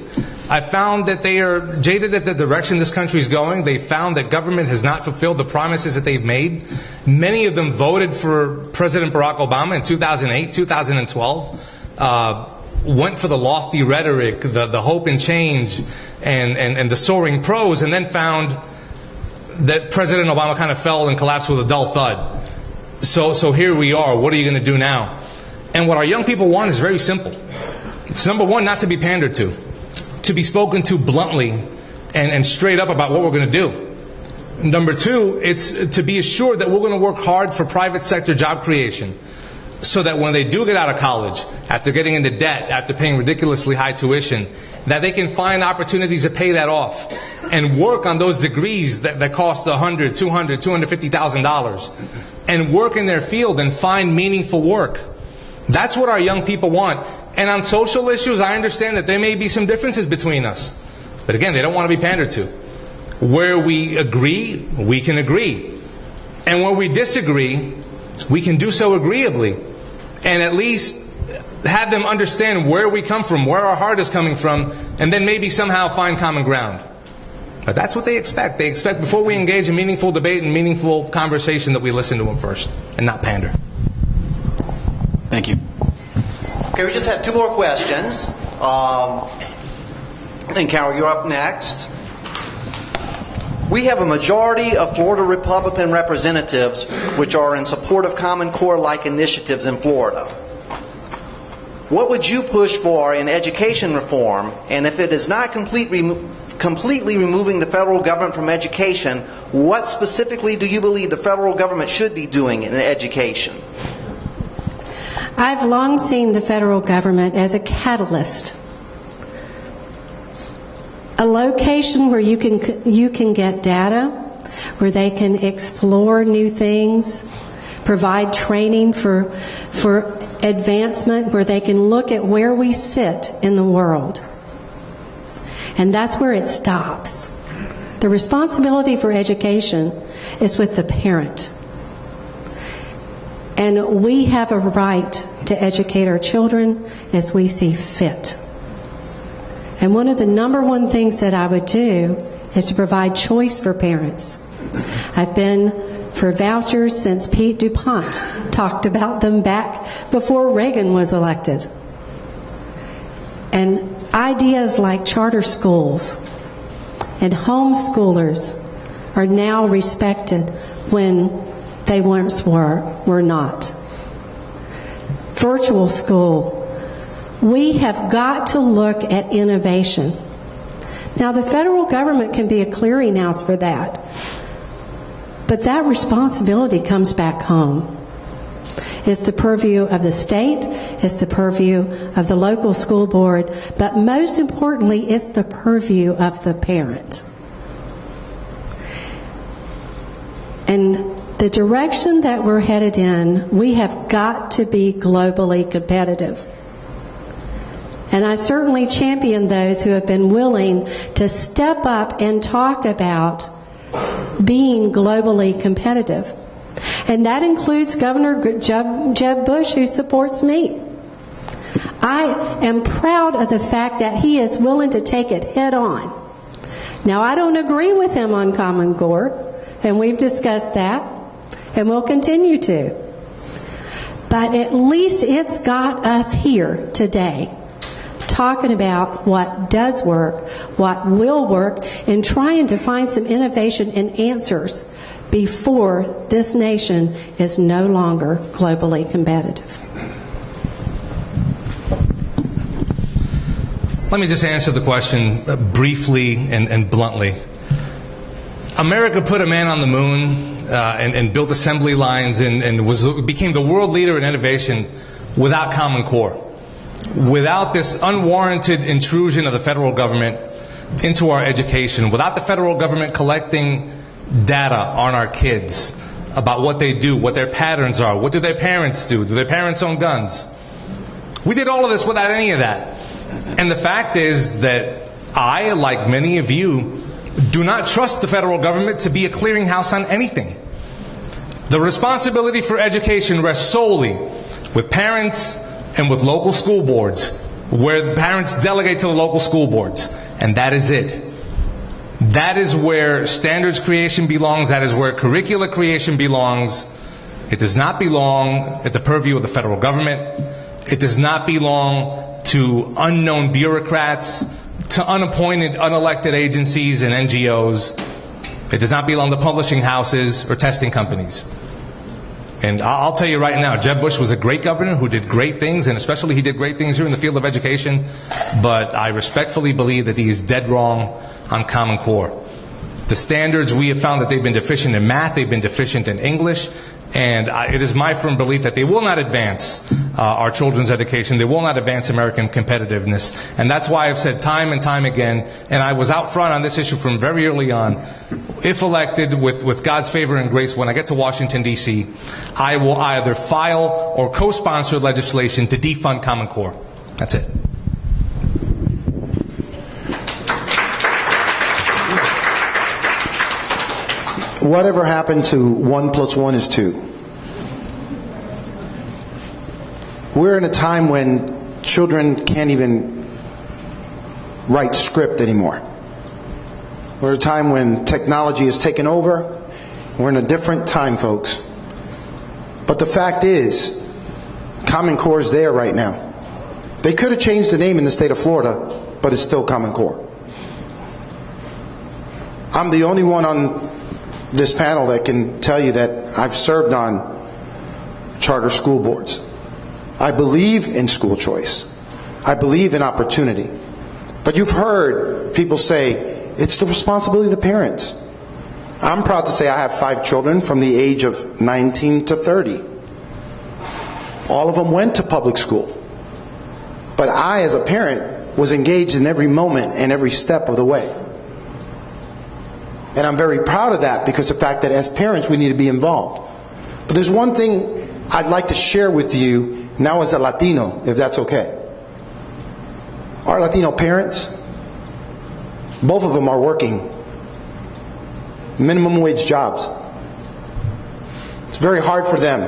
I found that they are jaded at the direction this country is going. They found that government has not fulfilled the promises that they've made. Many of them voted for President Barack Obama in 2008, 2012, went for the lofty rhetoric, the hope and change, and the soaring prose, and then found that President Obama kind of fell and collapsed with a dull thud. So here we are. What are you going to do now? And what our young people want is very simple. It's number one, not to be pandered to be spoken to bluntly and straight up about what we're going to do. Number two, it's to be assured that we're going to work hard for private sector job creation, so that when they do get out of college, after getting into debt, after paying ridiculously high tuition, that they can find opportunities to pay that off and work on those degrees that cost $100,000, $200,000, $250,000, and work in their field and find meaningful work. That's what our young people want. And on social issues, I understand that there may be some differences between us. But again, they don't want to be pandered to. Where we agree, we can agree. And where we disagree, we can do so agreeably. And at least have them understand where we come from, where our heart is coming from, and then maybe somehow find common ground. But that's what they expect. They expect before we engage in meaningful debate and meaningful conversation that we listen to them first and not pander. Thank you. Okay, we just have two more questions. I think, Carol, you're up next. We have a majority of Florida Republican representatives which are in support of Common Core-like initiatives in Florida. What would you push for in education reform? And if it is not completely removing the federal government from education, what specifically do you believe the federal government should be doing in education? I've long seen the federal government as a catalyst, a location where you can get data, where they can explore new things, provide training for advancement, where they can look at where we sit in the world. And that's where it stops. The responsibility for education is with the parent. And we have a right to educate our children as we see fit. And one of the number one things that I would do is to provide choice for parents. I've been for vouchers since Pete DuPont talked about them back before Reagan was elected. And ideas like charter schools and homeschoolers are now respected when they once were not. Virtual school. We have got to look at innovation. Now, the federal government can be a clearinghouse for that, but that responsibility comes back home. It's the purview of the state, it's the purview of the local school board, but most importantly, it's the purview of the parent. And the direction that we're headed in, we have got to be globally competitive. And I certainly champion those who have been willing to step up and talk about being globally competitive. And that includes Governor Jeb Bush, who supports me. I am proud of the fact that he is willing to take it head on. Now, I don't agree with him on Common Core, and we've discussed that, and we'll continue to. But at least it's got us here today, talking about what does work, what will work, and trying to find some innovation and answers before this nation is no longer globally competitive. Let me just answer the question briefly and bluntly. America put a man on the moon and built assembly lines and became the world leader in innovation without Common Core. Without this unwarranted intrusion of the federal government into our education, without the federal government collecting data on our kids about what they do, what their patterns are, what do their parents do their parents own guns. We did all of this without any of that. And the fact is that I, like many of you, do not trust the federal government to be a clearinghouse on anything. The responsibility for education rests solely with parents and with local school boards, where the parents delegate to the local school boards. And that is it. That is where standards creation belongs. That is where curricula creation belongs. It does not belong at the purview of the federal government. It does not belong to unknown bureaucrats, to unappointed, unelected agencies and NGOs. It does not belong to publishing houses or testing companies. And I'll tell you right now, Jeb Bush was a great governor who did great things, and especially he did great things here in the field of education, but I respectfully believe that he is dead wrong on Common Core. The standards, we have found that they've been deficient in math, they've been deficient in English, and it is my firm belief that they will not advance our children's education. They will not advance American competitiveness. And that's why I've said time and time again, and I was out front on this issue from very early on, if elected with God's favor and grace, when I get to Washington, D.C., I will either file or co-sponsor legislation to defund Common Core. That's it. Whatever happened to 1 + 1 is 2? We're in a time when children can't even write script anymore. We're in a time when technology has taken over. We're in a different time, folks. But the fact is, Common Core is there right now. They could have changed the name in the state of Florida, but it's still Common Core. I'm the only one on this panel that can tell you that I've served on charter school boards. I believe in school choice. I believe in opportunity. But you've heard people say, it's the responsibility of the parents. I'm proud to say I have 5 children from the age of 19 to 30. All of them went to public school. But I, as a parent, was engaged in every moment and every step of the way. And I'm very proud of that, because of the fact that as parents we need to be involved. But there's one thing I'd like to share with you now as a Latino, if that's okay. Our Latino parents, both of them are working minimum wage jobs. It's very hard for them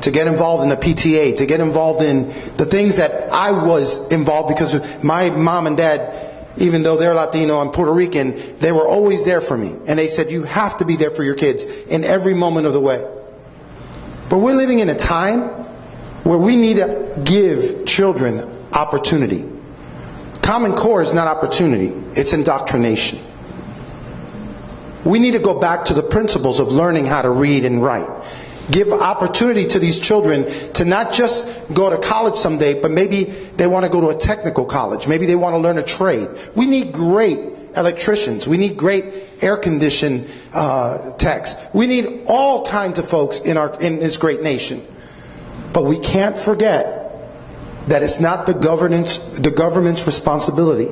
to get involved in the PTA, to get involved in the things that I was involved, because my mom and dad, even though they're Latino and Puerto Rican, they were always there for me. And they said, you have to be there for your kids in every moment of the way. But we're living in a time where we need to give children opportunity. Common Core is not opportunity, it's indoctrination. We need to go back to the principles of learning how to read and write. Give opportunity to these children to not just go to college someday, but maybe they want to go to a technical college. Maybe they want to learn a trade. We need great electricians. We need great air-conditioned techs. We need all kinds of folks in this great nation. But we can't forget that it's not the government's responsibility.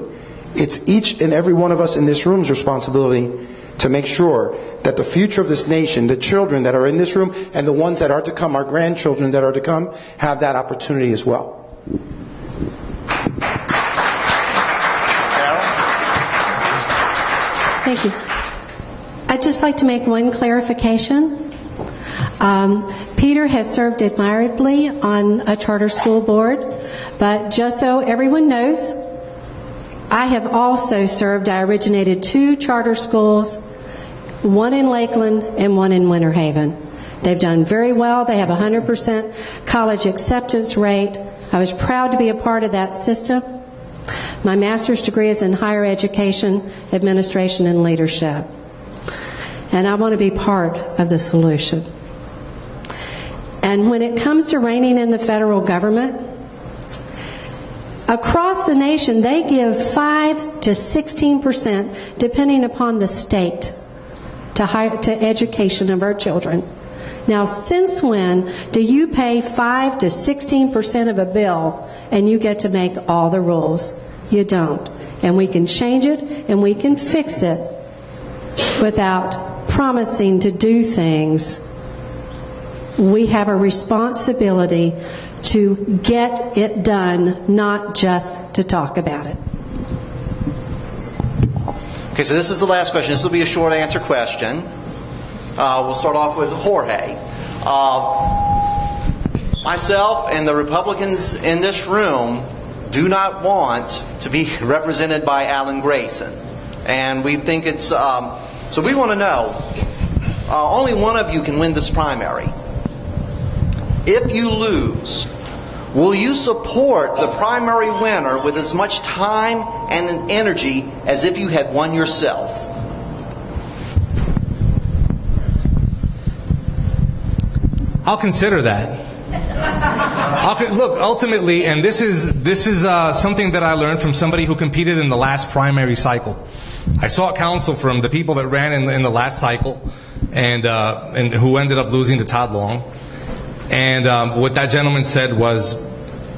It's each and every one of us in this room's responsibility to make sure that the future of this nation, the children that are in this room and the ones that are to come, our grandchildren that are to come, have that opportunity as well. Thank you. I'd just like to make one clarification. Peter has served admirably on a charter school board, but just so everyone knows, I have also served. I originated 2 charter schools, one in Lakeland and one in Winter Haven. They've done very well. They have a 100% college acceptance rate. I was proud to be a part of that system. My master's degree is in higher education, administration, and leadership. And I want to be part of the solution. And when it comes to reining in the federal government, across the nation, they give 5 to 16%, depending upon the state, to education of our children. Now, since when do you pay 5 to 16% of a bill and you get to make all the rules? You don't. And we can change it and we can fix it without promising to do things. We have a responsibility to get it done, not just to talk about it. Okay, so this is the last question. This will be a short answer question. We'll start off with Jorge. Myself and the Republicans in this room do not want to be represented by Alan Grayson. And we think it's... so we want to know, only one of you can win this primary. If you lose, will you support the primary winner with as much time and energy as if you had won yourself? I'll consider that. Look, ultimately, and this is something that I learned from somebody who competed in the last primary cycle. I sought counsel from the people that ran in the last cycle, and who ended up losing to Todd Long. And what that gentleman said was,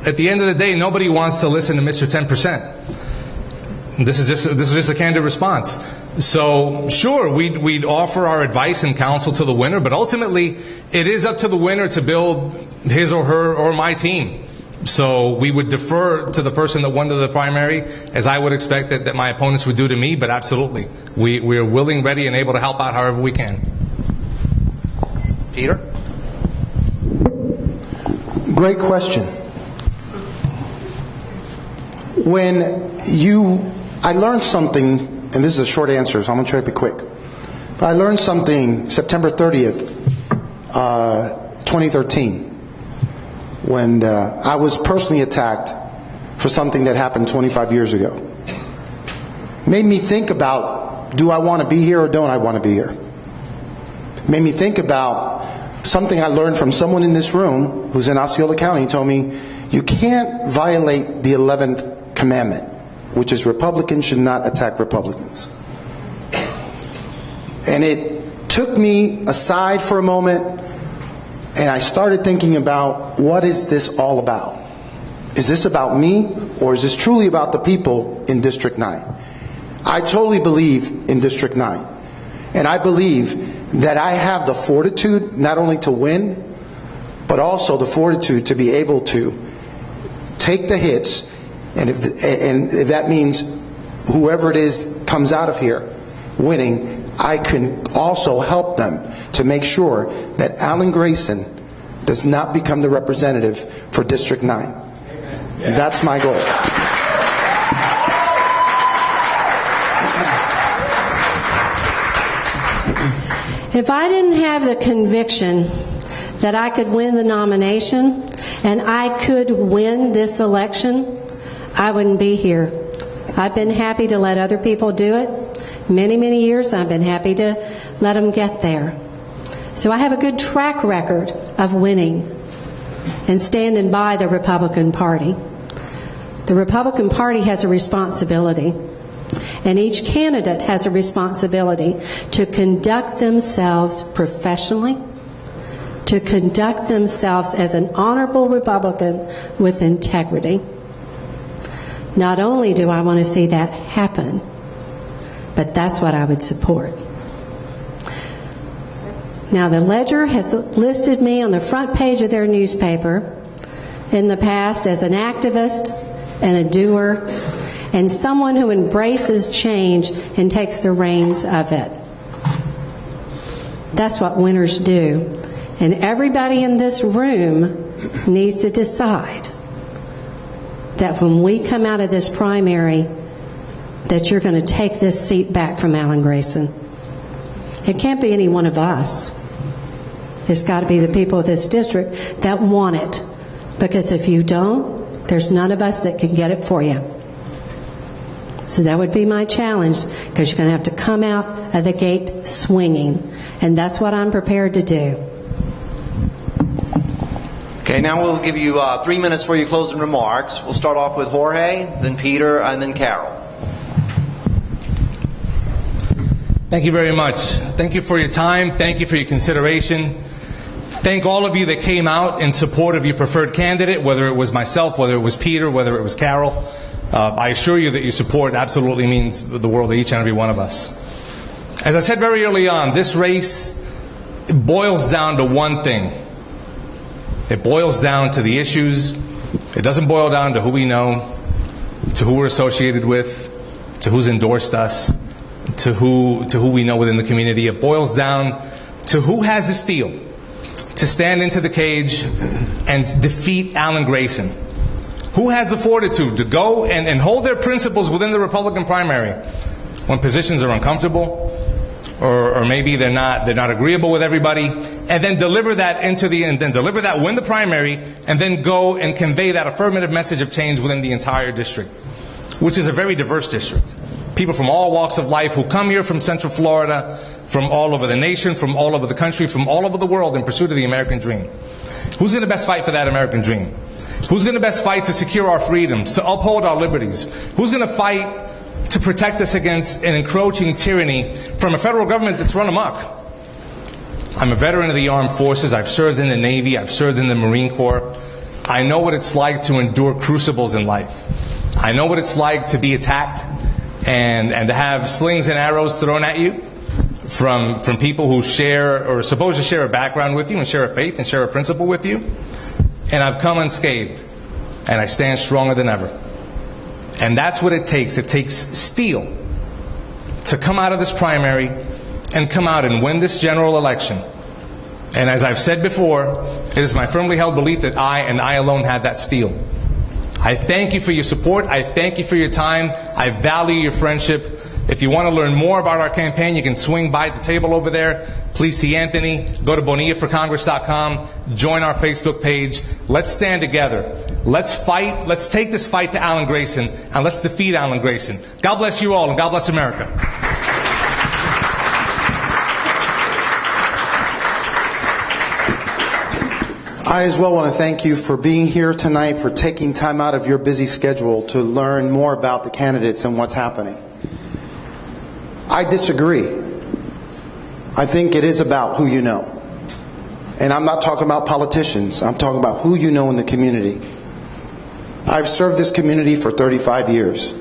at the end of the day, nobody wants to listen to Mr. 10%. This is just a candid response. So, sure, we'd offer our advice and counsel to the winner, but ultimately, it is up to the winner to build his or her or my team. So we would defer to the person that won the primary, as I would expect that my opponents would do to me, but absolutely. We are willing, ready, and able to help out however we can. Peter? Great question. I learned something, and this is a short answer, so I'm going to try to be quick. But I learned something September 30th, 2013, when I was personally attacked for something that happened 25 years ago. Made me think about, do I want to be here or don't I want to be here? Made me think about something I learned from someone in this room who's in Osceola County. He told me, you can't violate the 11th commandment, which is Republicans should not attack Republicans. And it took me aside for a moment, and I started thinking about, what is this all about? Is this about me, or is this truly about the people in District 9? I totally believe in District 9. And I believe that I have the fortitude not only to win, but also the fortitude to be able to take the hits, and if that means whoever it is comes out of here winning, I can also help them to make sure that Alan Grayson does not become the representative for District 9. Yeah. That's my goal. If I didn't have the conviction that I could win the nomination and I could win this election, I wouldn't be here. I've been happy to let other people do it. Many, many years I've been happy to let them get there. So I have a good track record of winning and standing by the Republican Party. The Republican Party has a responsibility, and each candidate has a responsibility to conduct themselves professionally, to conduct themselves as an honorable Republican with integrity. Not only do I want to see that happen, but that's what I would support. Now, the Ledger has listed me on the front page of their newspaper in the past as an activist and a doer and someone who embraces change and takes the reins of it. That's what winners do. And everybody in this room needs to decide that when we come out of this primary, that you're going to take this seat back from Alan Grayson. It can't be any one of us. It's got to be the people of this district that want it. Because if you don't, there's none of us that can get it for you. So that would be my challenge, because you're going to have to come out of the gate swinging. And that's what I'm prepared to do. Okay, now we'll give you 3 minutes for your closing remarks. We'll start off with Jorge, then Peter, and then Carol. Thank you very much. Thank you for your time. Thank you for your consideration. Thank all of you that came out in support of your preferred candidate, whether it was myself, whether it was Peter, whether it was Carol. I assure you that your support absolutely means the world to each and every one of us. As I said very early on, this race boils down to one thing. It boils down to the issues. It doesn't boil down to who we know, to who we're associated with, to who's endorsed us, to who we know within the community. It boils down to who has the steel to stand into the cage and defeat Alan Grayson. Who has the fortitude to go and hold their principles within the Republican primary when positions are uncomfortable, or maybe they're not agreeable with everybody, and then deliver that win the primary, and then go and convey that affirmative message of change within the entire district, which is a very diverse district. People from all walks of life who come here from Central Florida, from all over the nation, from all over the country, from all over the world in pursuit of the American dream. Who's going to best fight for that American dream? Who's going to best fight to secure our freedoms, to uphold our liberties? Who's going to fight to protect us against an encroaching tyranny from a federal government that's run amok? I'm a veteran of the armed forces. I've served in the Navy. I've served in the Marine Corps. I know what it's like to endure crucibles in life. I know what it's like to be attacked and to have slings and arrows thrown at you from people who share or are supposed to share a background with you and share a faith and share a principle with you. And I've come unscathed, and I stand stronger than ever. And that's what it takes. It takes steel to come out of this primary and come out and win this general election. And as I've said before, it is my firmly held belief that I and I alone have that steel. I thank you for your support. I thank you for your time. I value your friendship. If you want to learn more about our campaign, you can swing by the table over there. Please see Anthony. Go to bonillaforcongress.com. Join our Facebook page. Let's stand together. Let's fight. Let's take this fight to Alan Grayson, and let's defeat Alan Grayson. God bless you all, and God bless America. I as well want to thank you for being here tonight, for taking time out of your busy schedule to learn more about the candidates and what's happening. I disagree. I think it is about who you know. And I'm not talking about politicians. I'm talking about who you know in the community. I've served this community for 35 years.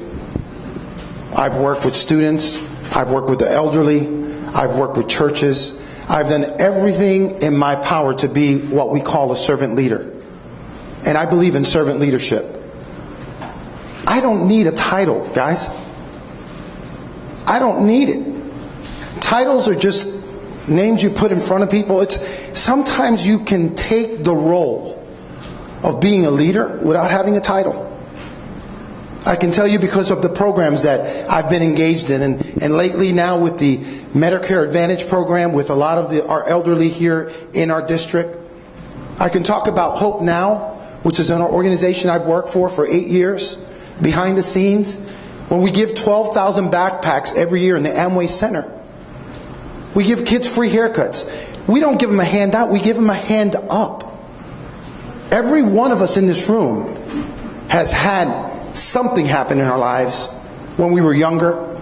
I've worked with students. I've worked with the elderly. I've worked with churches. I've done everything in my power to be what we call a servant leader. And I believe in servant leadership. I don't need a title, guys. I don't need it. Titles are just names you put in front of people. Sometimes you can take the role of being a leader without having a title. I can tell you because of the programs that I've been engaged in, and lately now with the Medicare Advantage program with a lot of our elderly here in our district, I can talk about Hope Now, which is an organization I've worked for 8 years, behind the scenes, when we give 12,000 backpacks every year in the Amway Center. We give kids free haircuts. We don't give them a handout, we give them a hand up. Every one of us in this room has had something happen in our lives when we were younger.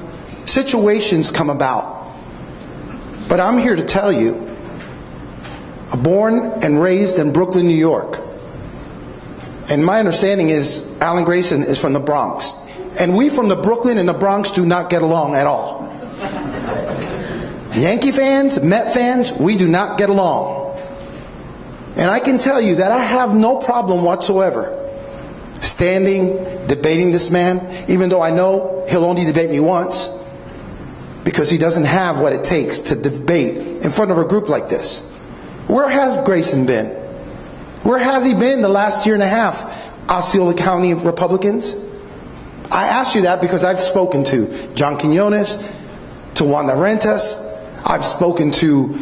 Situations come about. But I'm here to tell you, born and raised in Brooklyn, New York. And my understanding is Alan Grayson is from the Bronx. And we from the Brooklyn and the Bronx do not get along at all. Yankee fans, Met fans, we do not get along. And I can tell you that I have no problem whatsoever standing, debating this man, even though I know he'll only debate me once, because he doesn't have what it takes to debate in front of a group like this. Where has Grayson been? Where has he been the last year and a half, Osceola County Republicans? I ask you that because I've spoken to John Quinones, to Wanda Rentas, I've spoken to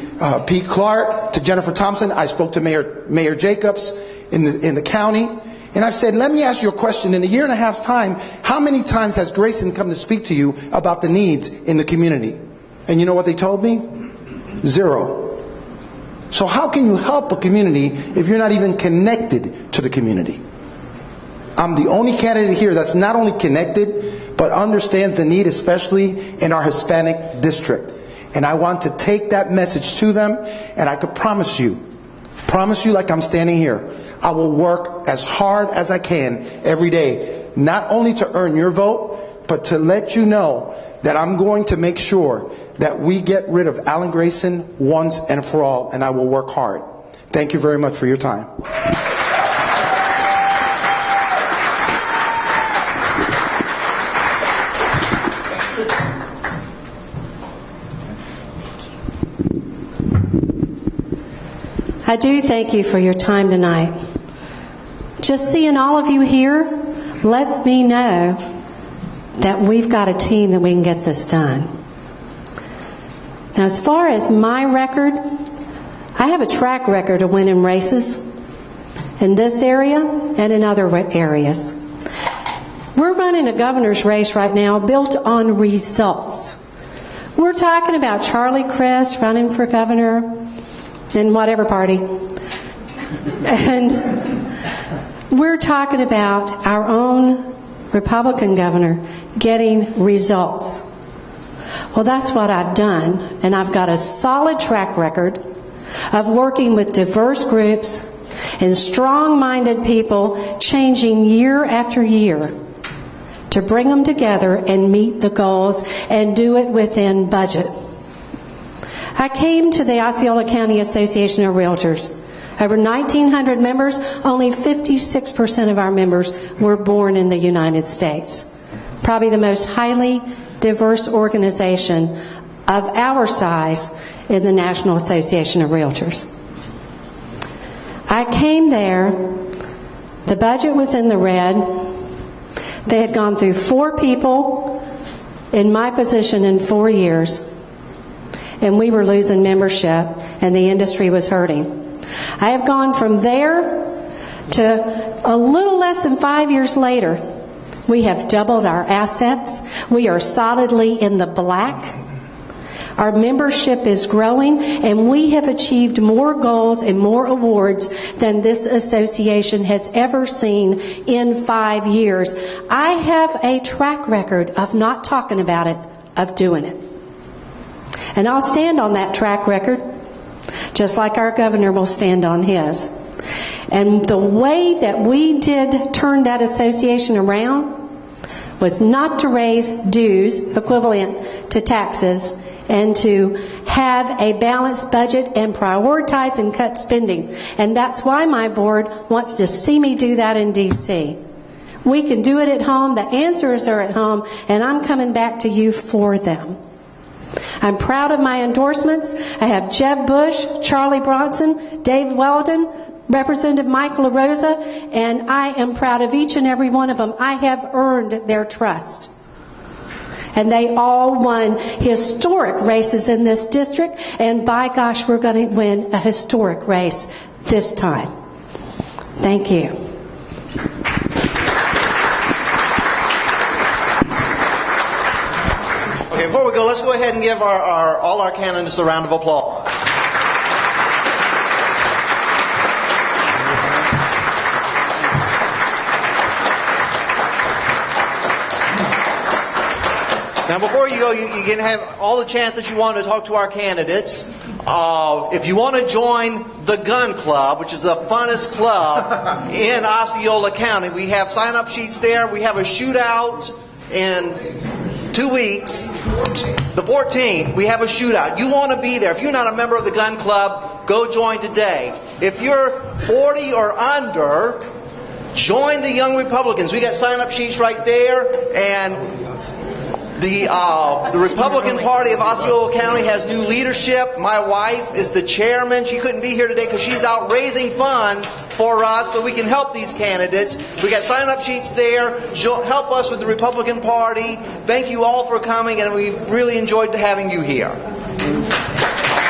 Pete Clark, to Jennifer Thompson, I spoke to Mayor Jacobs in the county, and I've said, let me ask you a question. In a year and a half's time, how many times has Grayson come to speak to you about the needs in the community? And you know what they told me? 0. So how can you help a community if you're not even connected to the community? I'm the only candidate here that's not only connected, but understands the need, especially in our Hispanic district. And I want to take that message to them, and I could promise you like I'm standing here, I will work as hard as I can every day, not only to earn your vote, but to let you know that I'm going to make sure that we get rid of Alan Grayson once and for all, and I will work hard. Thank you very much for your time. I do thank you for your time tonight. Just seeing all of you here lets me know that we've got a team that we can get this done. Now, as far as my record, I have a track record of winning races in this area and in other areas. We're running a governor's race right now built on results. We're talking about Charlie Crist running for governor in whatever party. And we're talking about our own Republican governor getting results. Well, that's what I've done, and I've got a solid track record of working with diverse groups and strong-minded people, changing year after year to bring them together and meet the goals and do it within budget. I came to the Osceola County Association of Realtors. Over 1,900 members, only 56% of our members were born in the United States. Probably the most highly diverse organization of our size in the National Association of Realtors. I came there, the budget was in the red. They had gone through 4 people in my position in 4 years, and we were losing membership, and the industry was hurting. I have gone from there to a little less than 5 years later. We have doubled our assets. We are solidly in the black. Our membership is growing, and we have achieved more goals and more awards than this association has ever seen in 5 years. I have a track record of not talking about it, of doing it. And I'll stand on that track record, just like our governor will stand on his. And the way that we did turn that association around was not to raise dues equivalent to taxes and to have a balanced budget and prioritize and cut spending. And that's why my board wants to see me do that in D.C. We can do it at home. The answers are at home, and I'm coming back to you for them. I'm proud of my endorsements. I have Jeb Bush, Charlie Bronson, Dave Weldon, Representative Mike LaRosa, and I am proud of each and every one of them. I have earned their trust. And they all won historic races in this district, and by gosh, we're going to win a historic race this time. Thank you. Okay, before we go, let's go ahead and give all our candidates a round of applause. Now, before you go, you can have all the chance that you want to talk to our candidates. If you want to join the Gun Club, which is the funnest club in Osceola County, we have sign-up sheets there. We have a shootout in 2 weeks. The 14th, we have a shootout. You want to be there. If you're not a member of the Gun Club, go join today. If you're 40 or under, join the Young Republicans. We got sign-up sheets right there, and the Republican Party of Osceola County has new leadership. My wife is the chairman. She couldn't be here today because she's out raising funds for us so we can help these candidates. We got sign-up sheets there. Help us with the Republican Party. Thank you all for coming, and we really enjoyed having you here.